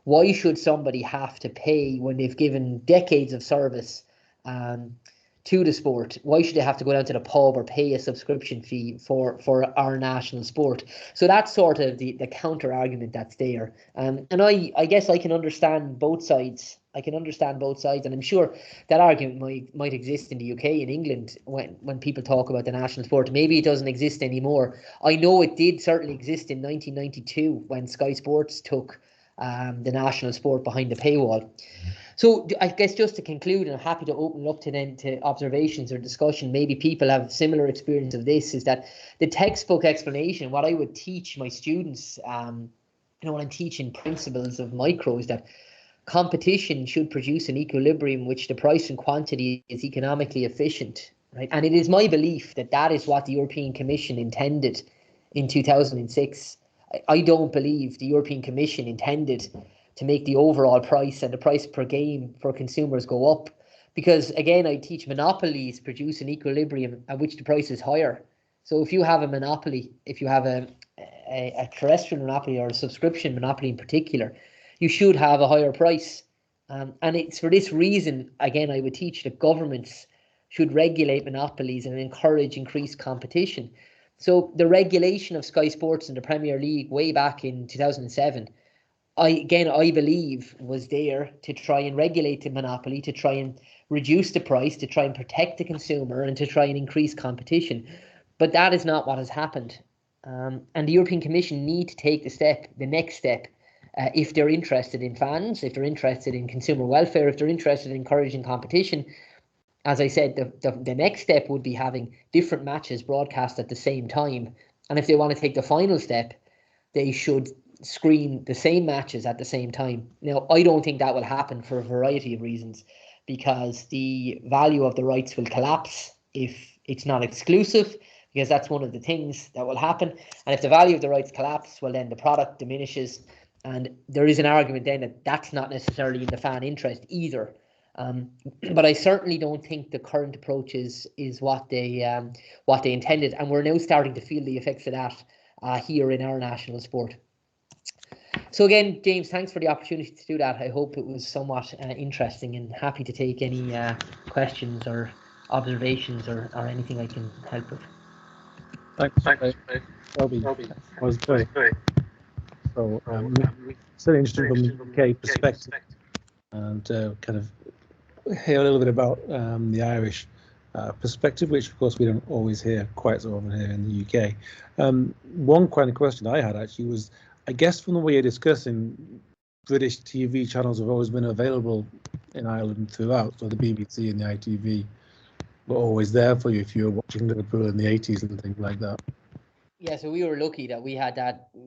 S2: Why should somebody have to pay when they've given decades of service to the sport? Why should they have to go down to the pub or pay a subscription fee for our national sport? So that's sort of the counter argument that's there. And I guess I can understand both sides. And I'm sure that argument might exist in the UK, in England, when people talk about the national sport. Maybe it doesn't exist anymore. I know it did certainly exist in 1992 when Sky Sports took the national sport behind the paywall. So I guess just to conclude, and I'm happy to open it up to observations or discussion, maybe people have similar experience of this, is that the textbook explanation, what I would teach my students, when I'm teaching principles of micro, is that competition should produce an equilibrium in which the price and quantity is economically efficient, right? And it is my belief that is what the European Commission intended in 2006. I don't believe the European Commission intended to make the overall price and the price per game for consumers go up. Because again, I teach monopolies produce an equilibrium at which the price is higher. So if you have a monopoly, if you have a terrestrial monopoly or a subscription monopoly in particular, you should have a higher price. And it's for this reason, again, I would teach that governments should regulate monopolies and encourage increased competition. So the regulation of Sky Sports and the Premier League way back in 2007, I believe was there to try and regulate the monopoly, to try and reduce the price, to try and protect the consumer, and to try and increase competition. But that is not what has happened. And the European Commission need to take the next step, if they're interested in fans, if they're interested in consumer welfare, if they're interested in encouraging competition. As I said, the next step would be having different matches broadcast at the same time. And if they want to take the final step, they should screen the same matches at the same time. Now, I don't think that will happen for a variety of reasons, because the value of the rights will collapse if it's not exclusive, because that's one of the things that will happen. And if the value of the rights collapse, well, then the product diminishes. And there is an argument then that that's not necessarily in the fan interest either. But I certainly don't think the current approach is what they intended, and we're now starting to feel the effects of that here in our national sport. So again, James, thanks for the opportunity to do that. I hope it was somewhat interesting, and happy to take any questions or observations or anything I can help with.
S1: Thanks, Robbie. That was great. So it's really interesting from the UK perspective, and kind of hear a little bit about the Irish perspective, which of course we don't always hear quite so often here in the UK. One kind of question I had actually was, I guess from the way you're discussing, British TV channels have always been available in Ireland throughout, so the BBC and the ITV were always there for you if you were watching Liverpool in the 80s and things like that.
S2: Yeah, so we were lucky that we had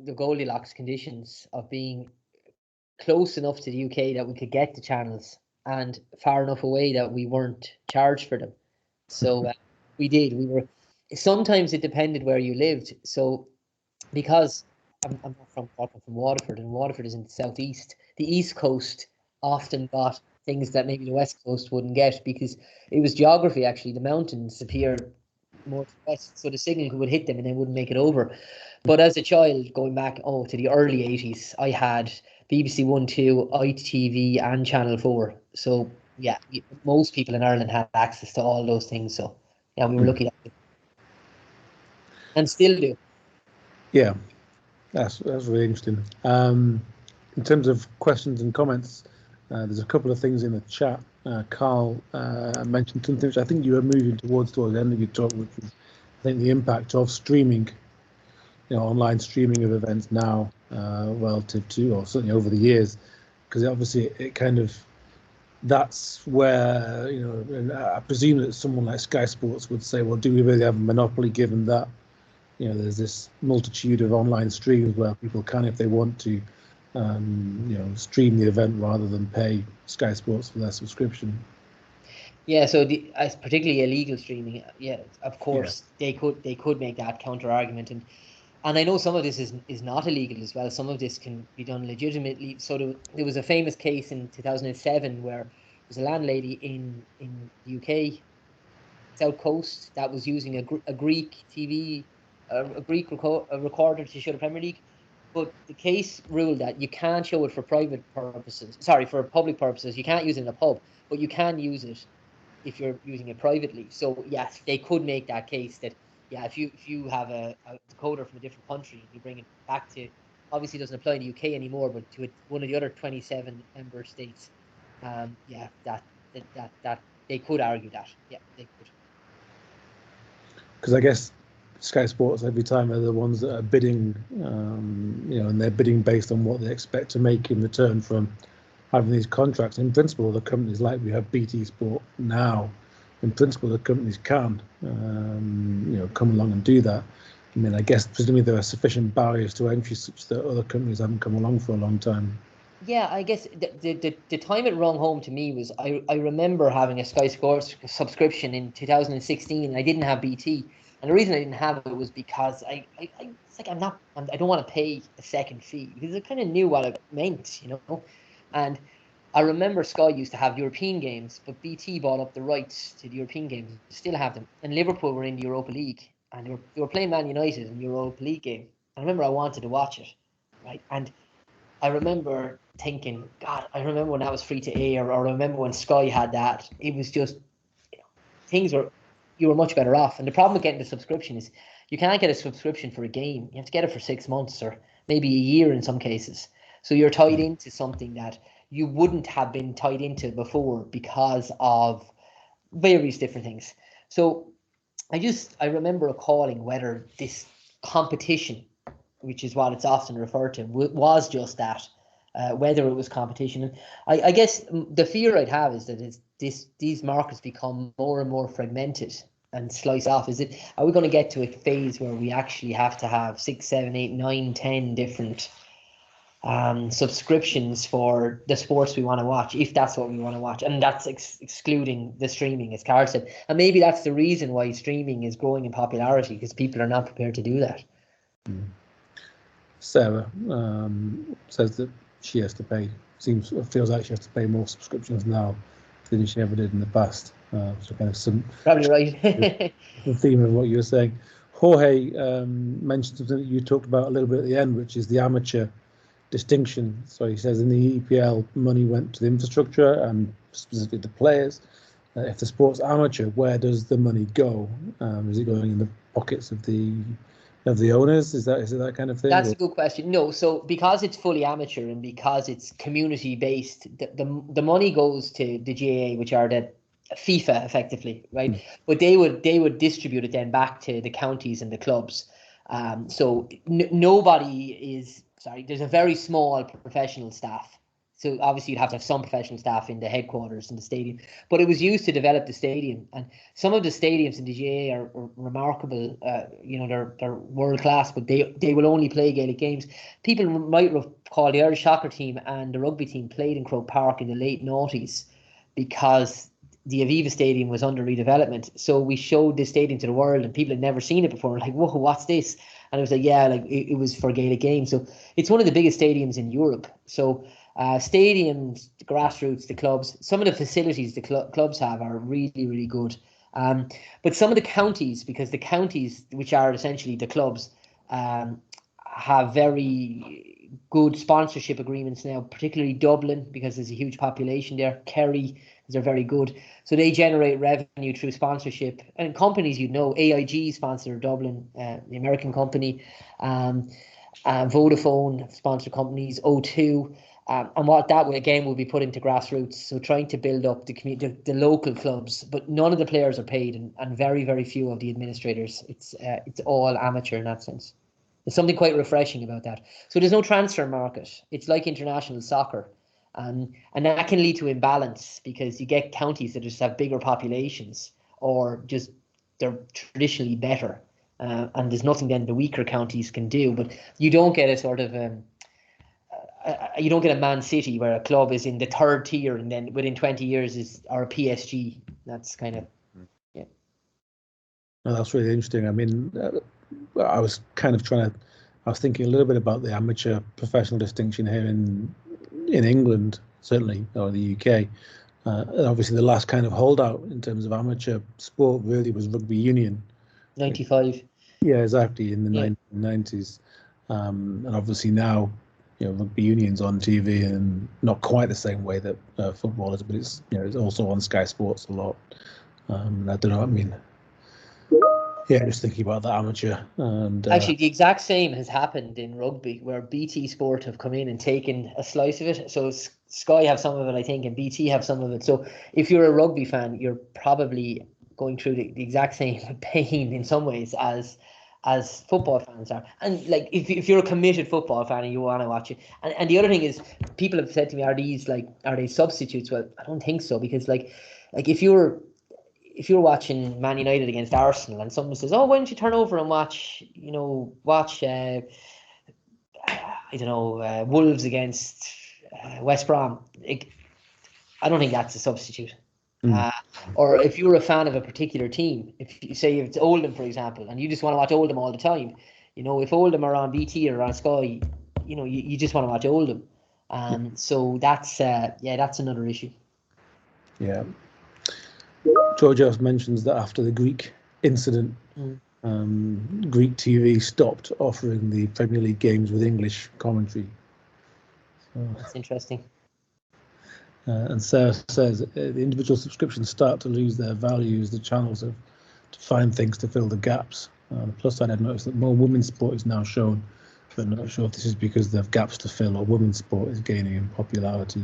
S2: the Goldilocks conditions of being close enough to the UK that we could get the channels, and far enough away that we weren't charged for them. So we did. Sometimes it depended where you lived. So because I'm not from Cork, I'm from Waterford, and Waterford is in the southeast, the East Coast often got things that maybe the West Coast wouldn't get, because it was geography actually. The mountains appeared more to the west, so the signal would hit them and they wouldn't make it over. But as a child, going back to the early 80s, I had BBC 1, 2, ITV and Channel 4. So yeah, most people in Ireland had access to all those things. So yeah, we were lucky and still do.
S1: Yeah, that's really interesting. In terms of questions and comments, there's a couple of things in the chat. Carl mentioned something which I think you were moving towards the end of your talk, which is, I think, the impact of streaming, online streaming of events now relative to, or certainly over the years, because obviously it kind of, that's where, and I presume that someone like Sky Sports would say, well, do we really have a monopoly, given that, there's this multitude of online streams where people can, if they want to, stream the event rather than pay Sky Sports for their subscription. Yeah,
S2: so particularly illegal streaming, of course, they could make that counter argument, and I know some of this is not illegal as well. Some of this can be done legitimately. So there was a famous case in 2007 where there was a landlady in the UK South Coast that was using a Greek TV, a Greek recorder to show the Premier League. But the case ruled that you can't show it for private purposes. Sorry, for public purposes. You can't use it in a pub, but you can use it if you're using it privately. So yes, they could make that case that if you have a decoder from a different country and you bring it back to, obviously it doesn't apply in the UK anymore, but to one of the other 27 member states, that they could argue that. Yeah, they could.
S1: Because I guess Sky Sports every time are the ones that are bidding, and they're bidding based on what they expect to make in return from having these contracts. In principle, the companies, like we have BT Sport now, in principle, the companies can, come along and do that. I mean, I guess presumably there are sufficient barriers to entry such that other companies haven't come along for a long time.
S2: Yeah, I guess the time it rung home to me was I remember having a Sky Sports subscription in 2016. I didn't have BT, And the reason I didn't have it was because it's like I don't want to pay a second fee, because I kind of knew what it meant, And I remember Sky used to have European games, but BT bought up the rights to the European games, still have them. And Liverpool were in the Europa League, and they were playing Man United in the Europa League game. I remember I wanted to watch it, right? And I remember thinking, God, I remember when that was free to air, or I remember when Sky had that. It was just, you were much better off. And the problem with getting the subscription is you can't get a subscription for a game. You have to get it for 6 months or maybe a year in some cases. So you're tied into something that you wouldn't have been tied into before because of various different things. So I remember recalling whether this competition, which is what it's often referred to, was just that, whether it was competition. And I guess the fear I'd have is that these markets become more and more fragmented and slice off. Are we going to get to a phase where we actually have to have 6, 7, 8, 9, 10 different subscriptions for the sports we want to watch, if that's what we want to watch? And that's excluding the streaming, as Carl said. And maybe that's the reason why streaming is growing in popularity, because people are not prepared to do that.
S1: Sarah says that she has to pay, feels like she has to pay more subscriptions now than she ever did in the past. So kind of some
S2: probably right.
S1: the theme of what you were saying. Jorge mentioned something that you talked about a little bit at the end, which is the amateur distinction. So he says in the EPL, money went to the infrastructure and specifically the players. If the sport's amateur, where does the money go? Is it going in the pockets of the owners? Is it that kind of thing?
S2: That's a good question. No, so because it's fully amateur and because it's community based, the money goes to the GAA, which are the FIFA effectively, right? But they would distribute it then back to the counties and the clubs. So nobody is sorry. There's a very small professional staff. So obviously you'd have to have some professional staff in the headquarters in the stadium, but it was used to develop the stadium. And some of the stadiums in the GAA are remarkable. They're world class, but they will only play Gaelic games. People might recall the Irish soccer team and the rugby team played in Crowe Park in the late noughties because the Aviva Stadium was under redevelopment. So we showed this stadium to the world, and people had never seen it before. Like, whoa, what's this? And it was like, yeah, like it was for Gaelic games. So it's one of the biggest stadiums in Europe. So stadiums, the grassroots, the clubs, some of the facilities the clubs have are really, really good. But some of the counties, because the counties, which are essentially the clubs, have very good sponsorship agreements now, particularly Dublin, because there's a huge population there. Kerry, because they're very good. So they generate revenue through sponsorship. And companies, AIG sponsor Dublin, the American company, Vodafone sponsor companies, O2. And what that again will be put into grassroots, so trying to build up the local clubs, but none of the players are paid, and very, very few of the administrators. It's all amateur in that sense. There's something quite refreshing about that. So there's no transfer market. It's like international soccer, and that can lead to imbalance because you get counties that just have bigger populations, or just they're traditionally better, and there's nothing then the weaker counties can do. But you don't get a sort of you don't get a Man City where a club is in the third tier and then within 20 years or a PSG. That's kind of, yeah.
S1: No, that's really interesting. I mean, I was thinking a little bit about the amateur professional distinction here in England, certainly, or the UK. Obviously, the last kind of holdout in terms of amateur sport really was rugby union.
S2: 95.
S1: Yeah, exactly, in the 1990s. And obviously now, rugby union's on TV, and not quite the same way that football is, but it's it's also on Sky Sports a lot. I don't know. I mean, yeah, just thinking about the amateur. And
S2: actually, the exact same has happened in rugby, where BT Sport have come in and taken a slice of it. So Sky have some of it, I think, and BT have some of it. So if you're a rugby fan, you're probably going through the exact same pain in some ways as football fans are. And like if you're a committed football fan and you want to watch it, and the other thing is, people have said to me, are they substitutes? Well, I don't think so, because like if you're watching Man United against Arsenal and someone says, oh, why don't you turn over and watch Wolves against West Brom, I don't think that's a substitute. Or if you're a fan of a particular team, if you say it's Oldham, for example, and you just want to watch Oldham all the time, if Oldham are on BT or on Sky, you just want to watch Oldham. So that's another issue.
S1: Yeah. Georgios mentions that after the Greek incident, Greek TV stopped offering the Premier League games with English commentary.
S2: That's interesting.
S1: And Sarah says the individual subscriptions start to lose their values. The channels have to find things to fill the gaps. The plus side, I've noticed that more women's sport is now shown, but I'm not sure if this is because they have gaps to fill or women's sport is gaining in popularity.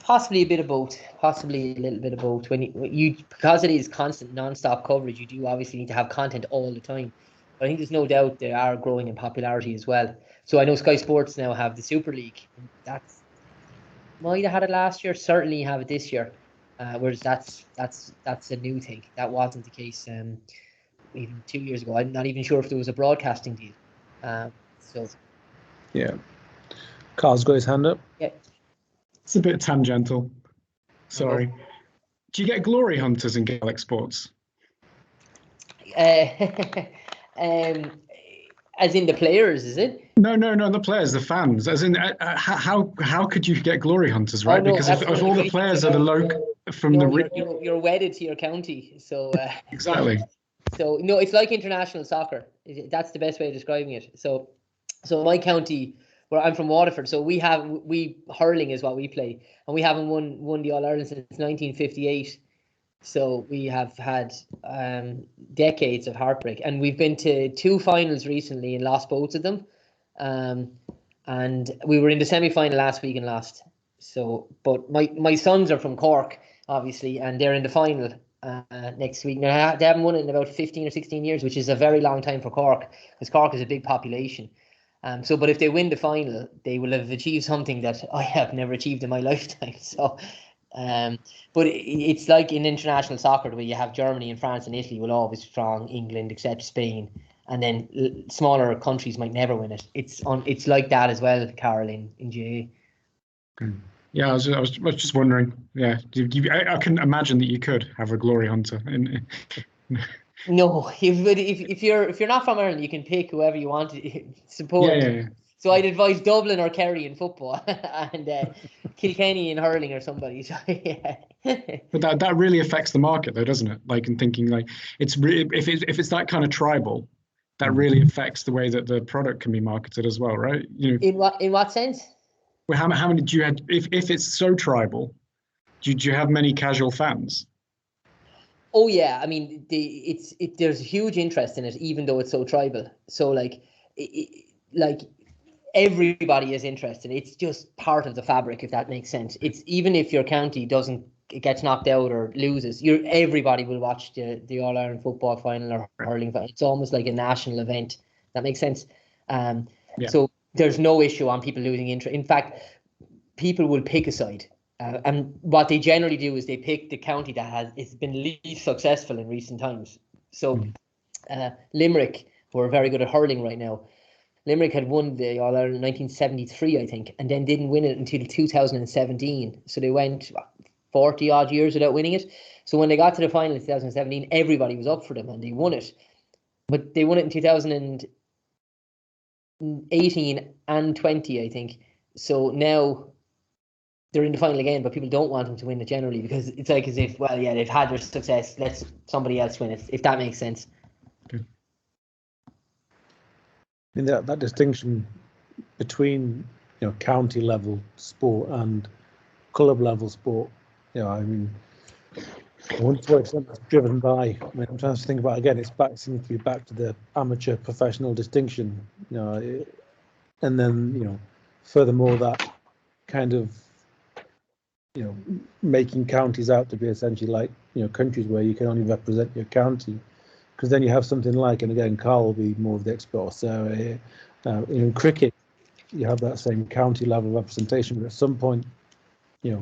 S2: Possibly a bit of both. Possibly a little bit of both. When you because it is constant, non-stop coverage, you do obviously need to have content all the time. But I think there's no doubt they are growing in popularity as well. So I know Sky Sports now have the Super League. That's might have had it last year. Certainly have it this year. Whereas that's a new thing. That wasn't the case even 2 years ago. I'm not even sure if there was a broadcasting deal.
S1: Yeah. Carl's got his hand up.
S2: Yeah.
S3: It's a bit tangential. Sorry. Do you get glory hunters in Gaelic sports?
S2: As in the players, is it?
S3: No, the players, the fans. As in, how could you get glory hunters, right?
S2: No,
S3: because if all the players are the local from
S2: you're wedded to your county, so
S3: exactly.
S2: So no, it's like international soccer. That's the best way of describing it. So my county, where I'm from, Waterford. So we hurling is what we play, and we haven't won the All Ireland since 1958. So we have had decades of heartbreak, and we've been to 2 finals recently and lost both of them. And we were in the semi-final last week and lost. So, but my sons are from Cork, obviously, and they're in the final next week. Now they haven't won it in about 15 or 16 years, which is a very long time for Cork, because Cork is a big population. But if they win the final, they will have achieved something that I have never achieved in my lifetime. So. But it's like in international soccer, where you have Germany and France and Italy will always be strong, England except Spain, and then smaller countries might never win it. It's like that as well, Carol, in GA.
S3: Yeah, I was just wondering. Yeah, I can imagine that you could have a glory hunter.
S2: No, if you're not from Ireland, you can pick whoever you want to support.
S3: Yeah.
S2: So I'd advise Dublin or Kerry in football, and Kilkenny in hurling or somebody. So, yeah.
S3: But that really affects the market, though, doesn't it? Like, in thinking, like, it's really, if it's that kind of tribal, that really affects the way that the product can be marketed as well, right?
S2: In what sense?
S3: Well, how many do you have? If it's so tribal, do you have many casual fans?
S2: Oh yeah, I mean, there's huge interest in it, even though it's so tribal. So like everybody is interested. It's just part of the fabric, if that makes sense. It's even if your county gets knocked out or loses, everybody will watch the All Ireland football final or hurling final. It's almost like a national event. That makes sense. So there's no issue on people losing interest. In fact, people will pick a side. And what they generally do is they pick the county that has been least successful in recent times. So Limerick, who are very good at hurling right now, Limerick had won the All Ireland in 1973, I think, and then didn't win it until 2017. So they went 40 odd years without winning it. So when they got to the final in 2017, everybody was up for them and they won it. But they won it in 2018 and 20, I think. So now they're in the final again, but people don't want them to win it generally, because it's like as if, well, yeah, they've had their success, let somebody else win it, if that makes sense.
S1: I mean, that distinction between county level sport and club level sport, I mean, I wonder to what extent that's driven by. I mean, I'm trying to think about it again. Seems to be back to the amateur professional distinction, and then furthermore that kind of making counties out to be essentially like countries where you can only represent your county, because then you have something like, and again Carl will be more of the expert, so in cricket you have that same county level representation, but at some point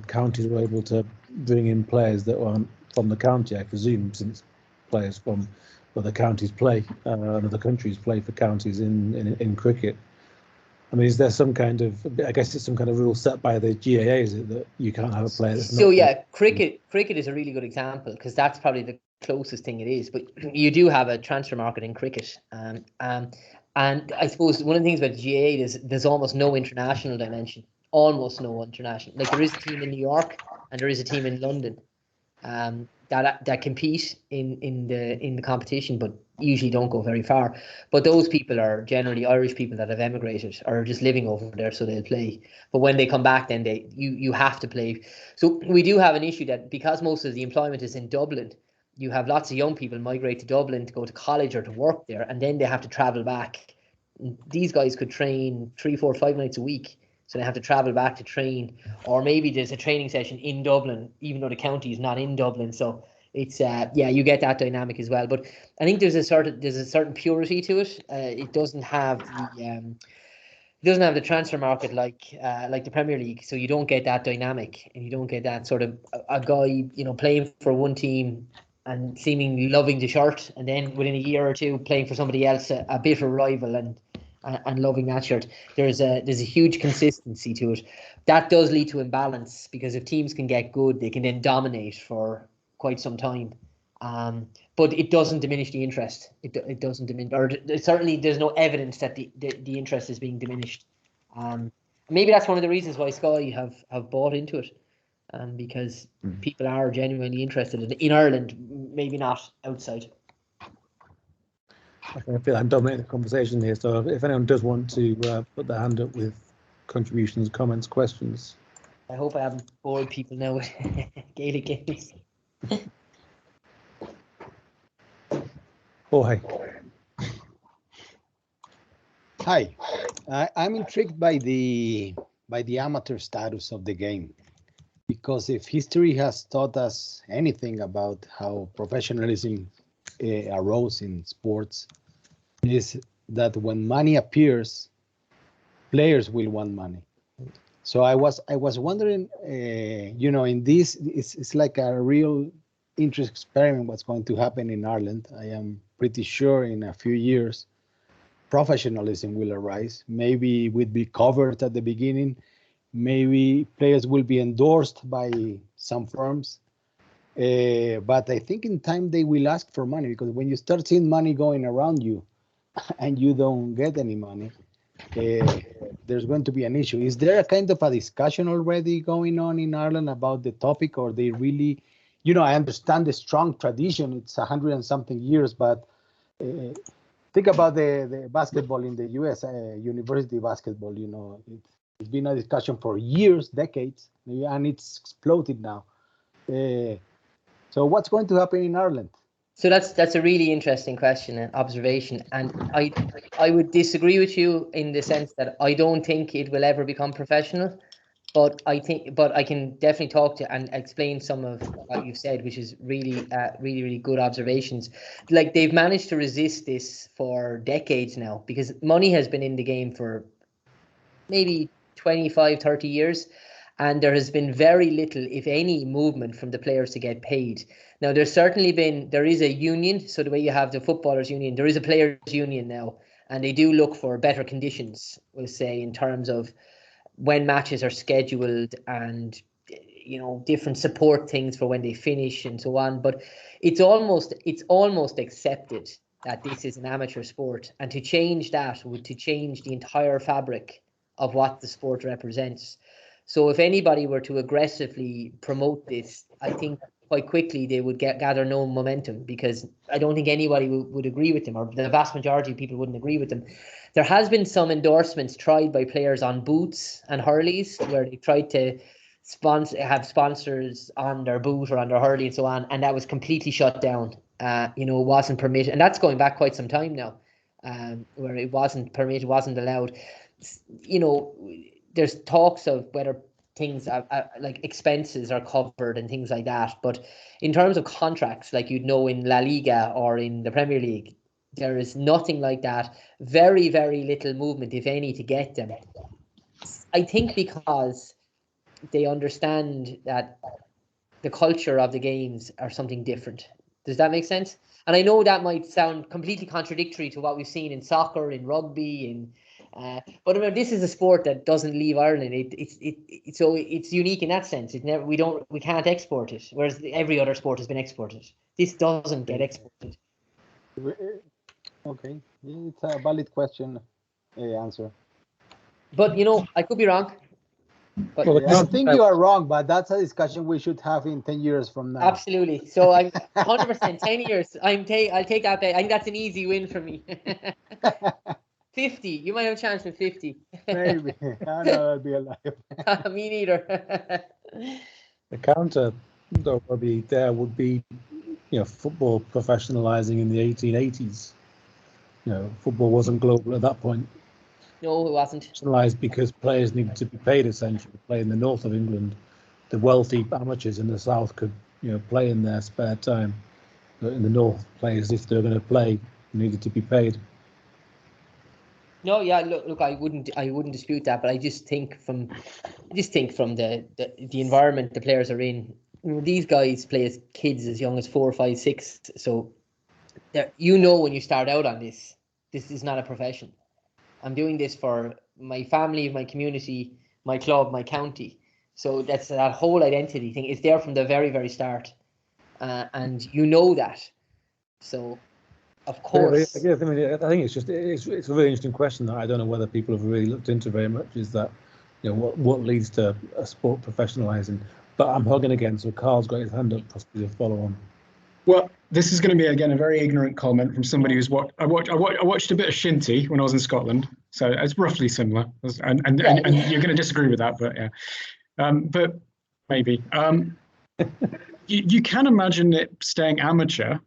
S1: counties were able to bring in players that aren't from the county, I presume, since players from other counties play and other countries play for counties in cricket. I mean, is there some kind of, I guess it's some kind of rule set by the GAA, is it, that you can't have a player that's
S2: So
S1: not...
S2: yeah, cricket is a really good example because that's probably the closest thing it is. But you do have a transfer market in cricket, and I suppose one of the things about the GAA is there's almost no international dimension, almost no international. Like there is a team in New York and there is a team in London, that compete in the competition, but usually don't go very far. But those people are generally Irish people that have emigrated or are just living over there, so they'll play. But when they come back, then you have to play. So we do have an issue that because most of the employment is in Dublin, you have lots of young people migrate to Dublin to go to college or to work there, and then they have to travel back. These guys could train 3, 4, 5 nights a week. So they have to travel back to train, or maybe there's a training session in Dublin, even though the county is not in Dublin. So it's you get that dynamic as well. But I think there's a certain purity to it. It doesn't have the transfer market like the Premier League. So you don't get that dynamic, and you don't get that sort of a guy playing for one team and seemingly loving the shirt, and then within a year or two playing for somebody else, a bitter rival, and loving that shirt. There's a huge consistency to it. That does lead to imbalance because if teams can get good, they can then dominate for quite some time. But it doesn't diminish the interest. It doesn't diminish, or certainly there's no evidence that the interest is being diminished. Maybe that's one of the reasons why Sky have bought into it, because people are genuinely interested in Ireland, maybe not outside.
S1: I feel I'm dominating the conversation here, so if anyone does want to put their hand up with contributions, comments, questions.
S2: I hope I haven't bored people now with Gaelic games.
S1: Oh, hey.
S4: Hi, I'm intrigued by the amateur status of the game, because if history has taught us anything about how professionalism arose in sports, is that when money appears, players will want money. So I was wondering, in this, it's like a real interest experiment what's going to happen in Ireland. I am pretty sure in a few years, professionalism will arise. Maybe it would be covered at the beginning. Maybe players will be endorsed by some firms. But I think in time they will ask for money, because when you start seeing money going around you and you don't get any money, there's going to be an issue. Is there a kind of a discussion already going on in Ireland about the topic, or they really, I understand the strong tradition, it's 100 and something years, but think about the basketball in the US, university basketball, it's been a discussion for years, decades, and it's exploded now. So what's going to happen in Ireland?
S2: So that's a really interesting question and observation, and I would disagree with you in the sense that I don't think it will ever become professional, but I can definitely talk to and explain some of what you've said, which is really really good observations. Like, they've managed to resist this for decades now, because money has been in the game for maybe 25, 30 years. And there has been very little, if any, movement from the players to get paid. Now, there is a union. So the way you have the footballers union, there is a players union now. And they do look for better conditions, we'll say, in terms of when matches are scheduled and, different support things for when they finish and so on. But it's almost accepted that this is an amateur sport. And to change that would to change the entire fabric of what the sport represents. So if anybody were to aggressively promote this, I think quite quickly they would gather no momentum, because I don't think anybody would agree with them, or the vast majority of people wouldn't agree with them. There has been some endorsements tried by players on boots and hurleys, where they tried to have sponsors on their boot or on their hurley and so on, and that was completely shut down. Wasn't permitted, and that's going back quite some time now, where it wasn't permitted, wasn't allowed. There's talks of whether things like expenses are covered and things like that. But in terms of contracts, like in La Liga or in the Premier League, there is nothing like that. Very, very little movement, if any, to get them. I think because they understand that the culture of the games are something different. Does that make sense? And I know that might sound completely contradictory to what we've seen in soccer, in rugby, in But remember, this is a sport that doesn't leave Ireland. It's unique in that sense. We can't export it, whereas every other sport has been exported. This doesn't get exported.
S4: Okay, it's a valid question. Answer.
S2: But I could be wrong. But
S4: I don't think you are wrong, but that's a discussion we should have in 10 years from now.
S2: Absolutely. So I'm 100%. 10 years. I'll take that bet. I think that's an easy win for me. 50. You might have a chance with 50.
S4: Maybe. I know I'll be alive.
S2: Me neither.
S1: The counter, though, probably there would be, football professionalizing in the 1880s. Football wasn't global at that point.
S2: No, it wasn't.
S1: Professionalized because players needed to be paid, essentially. Play in the north of England, the wealthy amateurs in the south could, play in their spare time. But in the north, players, if they're going to play, needed to be paid.
S2: No, yeah, look, I wouldn't dispute that, but I just think from the environment the players are in. These guys play as kids as young as 4, 5, 6. So, when you start out on this is not a profession. I'm doing this for my family, my community, my club, my county. So that's that whole identity thing. It's there from the very, very start, and that. So, of course.
S1: I think it's a really interesting question that I don't know whether people have really looked into very much. Is that what leads to a sport professionalizing? But I'm hugging again, so Carl's got his hand up, possibly to follow on.
S3: Well, this is going to be again a very ignorant comment from somebody who's I watched a bit of shinty when I was in Scotland, so it's roughly similar. And you're going to disagree with that, but yeah, but maybe you can imagine it staying amateur,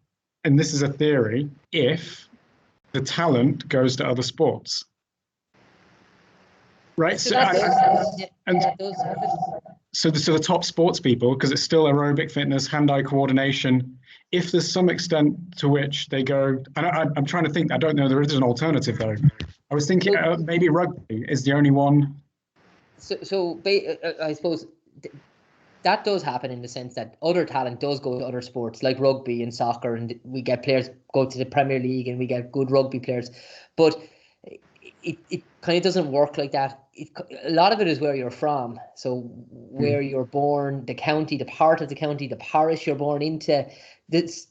S3: and this is a theory, if the talent goes to other sports, right? So the top sports people, because it's still aerobic fitness, hand-eye coordination. If there's some extent to which they go, and I'm trying to think, I don't know, there is an alternative though. I was thinking maybe rugby is the only one.
S2: So I suppose that does happen in the sense that other talent does go to other sports like rugby and soccer, and we get players go to the Premier League and we get good rugby players. But it kind of doesn't work like that. A lot of it is where you're from. So where you're born, the county, the part of the county, the parish you're born into,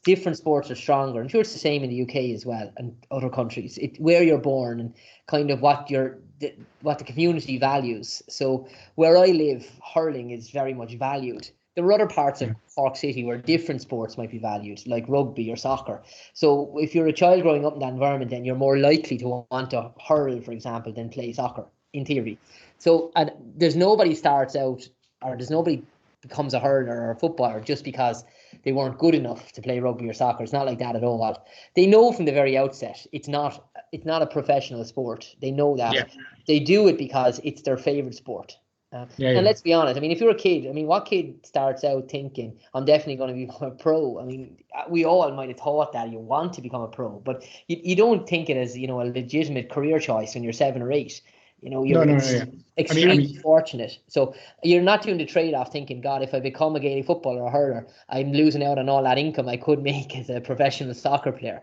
S2: different sports are stronger. I'm sure it's the same in the UK as well and other countries. Where you're born and kind of what the community values. So where I live, hurling is very much valued. There are other parts of Cork City where different sports might be valued, like rugby or soccer. So if you're a child growing up in that environment, then you're more likely to want to hurl, for example, than play soccer, in theory. So and there's nobody starts out, or there's nobody becomes a hurler or a footballer just because they weren't good enough to play rugby or soccer. It's not like that at all. They know from the very outset it's not a professional sport. They know that. Yeah. They do it because it's their favorite sport. And let's be honest, I mean, if you're a kid, what kid starts out thinking, I'm definitely going to become a pro? I mean, we all might have thought that you want to become a pro, but you don't think it as, a legitimate career choice when you're 7 or 8. You're extremely fortunate. So you're not doing the trade-off thinking, God, if I become a Gaelic footballer or hurler, I'm losing out on all that income I could make as a professional soccer player.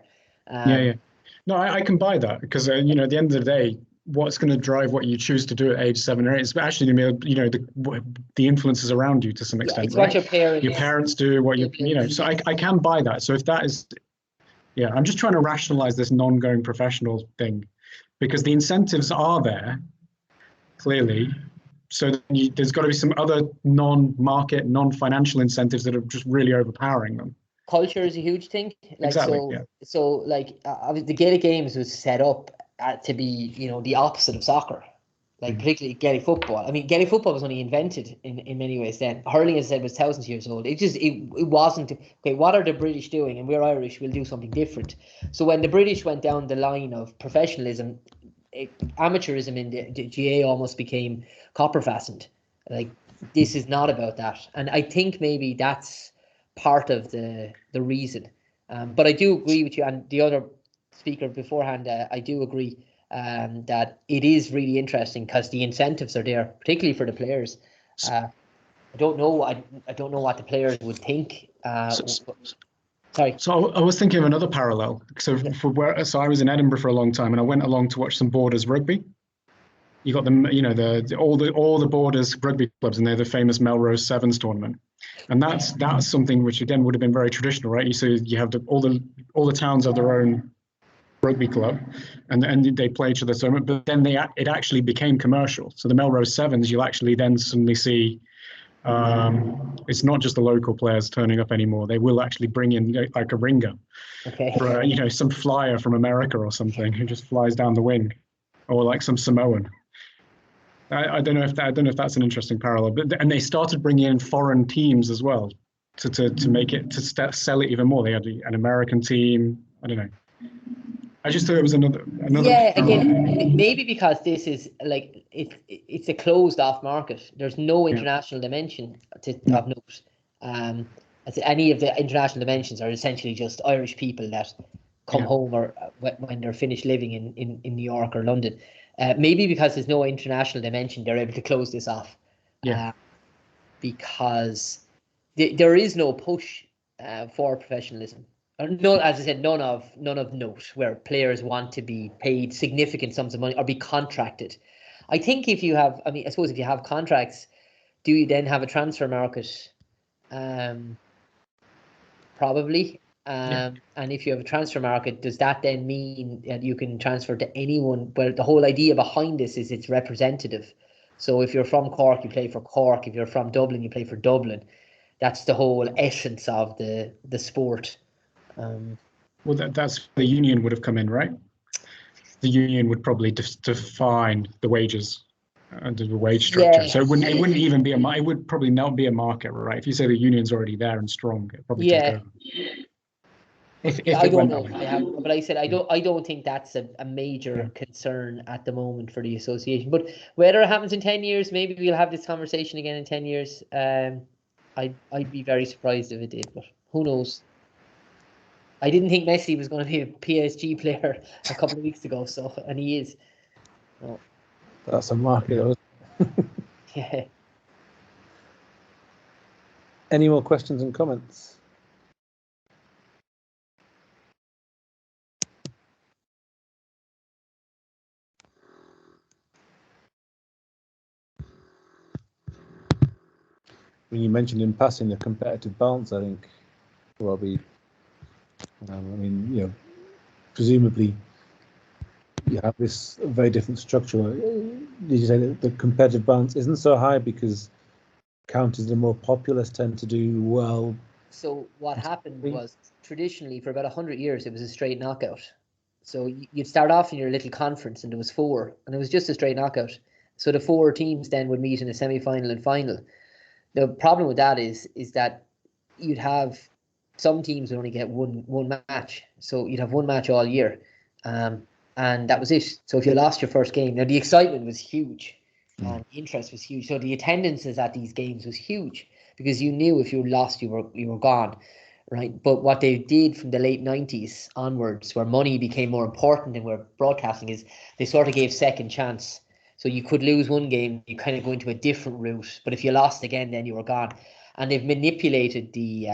S3: No, I can buy that because, at the end of the day, what's going to drive what you choose to do at age 7 or 8 is actually going to be, the influences around you to some extent.
S2: It's right? What your
S3: parents do, what so I can buy that. So if that is, I'm just trying to rationalize this non-going professional thing because the incentives are there, clearly. So there's got to be some other non-market, non-financial incentives that are just really overpowering them.
S2: Culture is a huge thing.
S3: Exactly.
S2: So the Gaelic Games was set up to be, the opposite of soccer, particularly Gaelic football. I mean, Gaelic football was only invented in many ways then. Hurling, as I said, was thousands of years old. It wasn't, okay, what are the British doing? And we're Irish, we'll do something different. So when the British went down the line of professionalism, amateurism in the GA almost became copper fastened. This is not about that. And I think maybe that's part of the reason. But I do agree with you, and the other speaker beforehand, I do agree that it is really interesting because the incentives are there, particularly for the players. I don't know. I don't know what the players would think. Sorry.
S3: So I was thinking of another parallel. So I was in Edinburgh for a long time, and I went along to watch some Borders rugby. you got them, all the borders rugby clubs, and they're the famous Melrose Sevens tournament, and that's something which again would have been very traditional, right? You have all the towns have their own rugby club, and they play each other so much, but then it actually became commercial. So the Melrose Sevens, you'll actually then suddenly see it's not just the local players turning up anymore. They will actually bring in like a ringer, or some flyer from America or something who just flies down the wing, or like some Samoan. I don't know if that's an interesting parallel, and they started bringing in foreign teams as well to make it sell it even more. They had an American team. I don't know. I just thought it was another.
S2: Yeah, again, maybe because this is like it's a closed off market. There's no international dimension of note. Any of the international dimensions are essentially just Irish people that come home or when they're finished living in New York or London. Maybe because there's no international dimension, they're able to close this off. Because there is no push for professionalism. No, as I said, none of note where players want to be paid significant sums of money or be contracted. I think if you have contracts, do you then have a transfer market? Probably. And if you have a transfer market, does that then mean that you can transfer to anyone? Well, the whole idea behind this is it's representative. So if you're from Cork, you play for Cork. If you're from Dublin, you play for Dublin. That's the whole essence of the sport.
S3: Well, that's the union would have come in, right? The union would probably define the wages and the wage structure. So it wouldn't even be it would probably not be a market, right? If you say the union's already there and strong, it probably take over.
S2: I don't know. But I said I don't think that's a major concern at the moment for the association. But whether it happens in 10 years, maybe we'll have this conversation again in 10 years. I'd be very surprised if it did, but who knows? I didn't think Messi was going to be a PSG player a couple of weeks ago, and he is. Oh.
S1: That's a market.
S2: Yeah.
S1: Any more questions and comments? When you mentioned in passing the competitive balance, I think, Robbie, presumably you have this very different structure. Did you say that the competitive balance isn't so high because counties that are more populous tend to do well?
S2: So what happened was traditionally for about 100 years it was a straight knockout. So you'd start off in your little conference and there was 4, and it was just a straight knockout. So the 4 teams then would meet in a semi-final and final. The problem with that is that you'd have some teams would only get one match. So you'd have one match all year. And that was it. So if you lost your first game, now the excitement was huge and the interest was huge. So the attendances at these games was huge because you knew if you lost, you were gone, right? But what they did from the late 90s onwards, where money became more important and where broadcasting is, they sort of gave second chance. So you could lose one game, you kind of go into a different route. But if you lost again, then you were gone. And they've manipulated the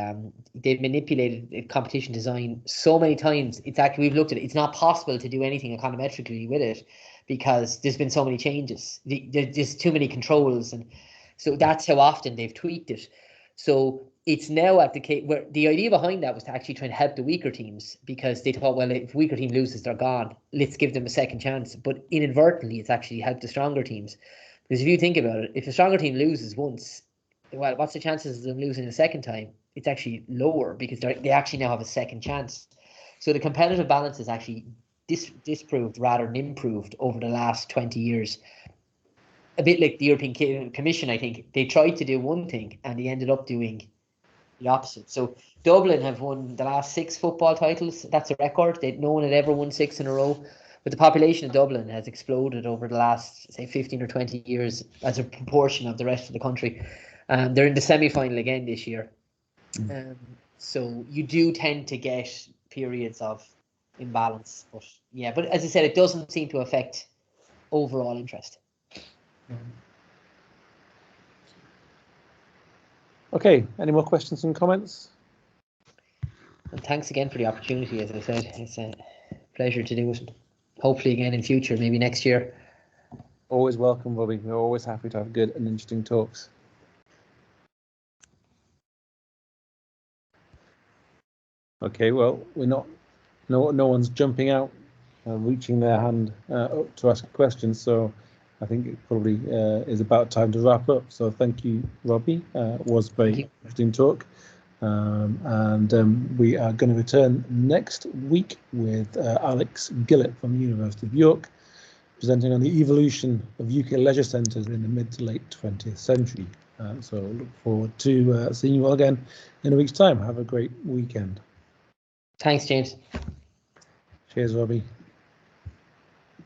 S2: competition design so many times. It's actually, we've looked at it. It's not possible to do anything econometrically with it because there's been so many changes. There's too many controls, and so that's how often they've tweaked it. So it's now at the case where the idea behind that was to actually try and help the weaker teams because they thought, well, if weaker team loses, they're gone. Let's give them a second chance. But inadvertently, it's actually helped the stronger teams because if you think about it, if a stronger team loses once, well, what's the chances of them losing a second time? It's actually lower because they actually now have a second chance. So the competitive balance is actually disproved rather than improved over the last 20 years. A bit like the European Commission, I think. They tried to do one thing and they ended up doing the opposite. So Dublin have won the last 6 football titles. That's a record. No one had ever won 6 in a row. But the population of Dublin has exploded over the last, say, 15 or 20 years as a proportion of the rest of the country. They're in the semi-final again this year. So you do tend to get periods of imbalance. But as I said, it doesn't seem to affect overall interest.
S1: Okay, any more questions and comments?
S2: And thanks again for the opportunity. As I said, it's a pleasure to do it. Hopefully again in future, maybe next year.
S1: Always welcome, Robbie. We're always happy to have good and interesting talks. Okay, well, we're not. No one's jumping out, reaching their hand up to ask a question. So I think it probably is about time to wrap up. So thank you, Robbie. It was very interesting talk. And we are going to return next week with Alex Gillett from the University of York, presenting on the evolution of UK leisure centres in the mid to late 20th century. So look forward to seeing you all again in a week's time. Have a great weekend.
S2: Thanks, James.
S1: Cheers, Robbie.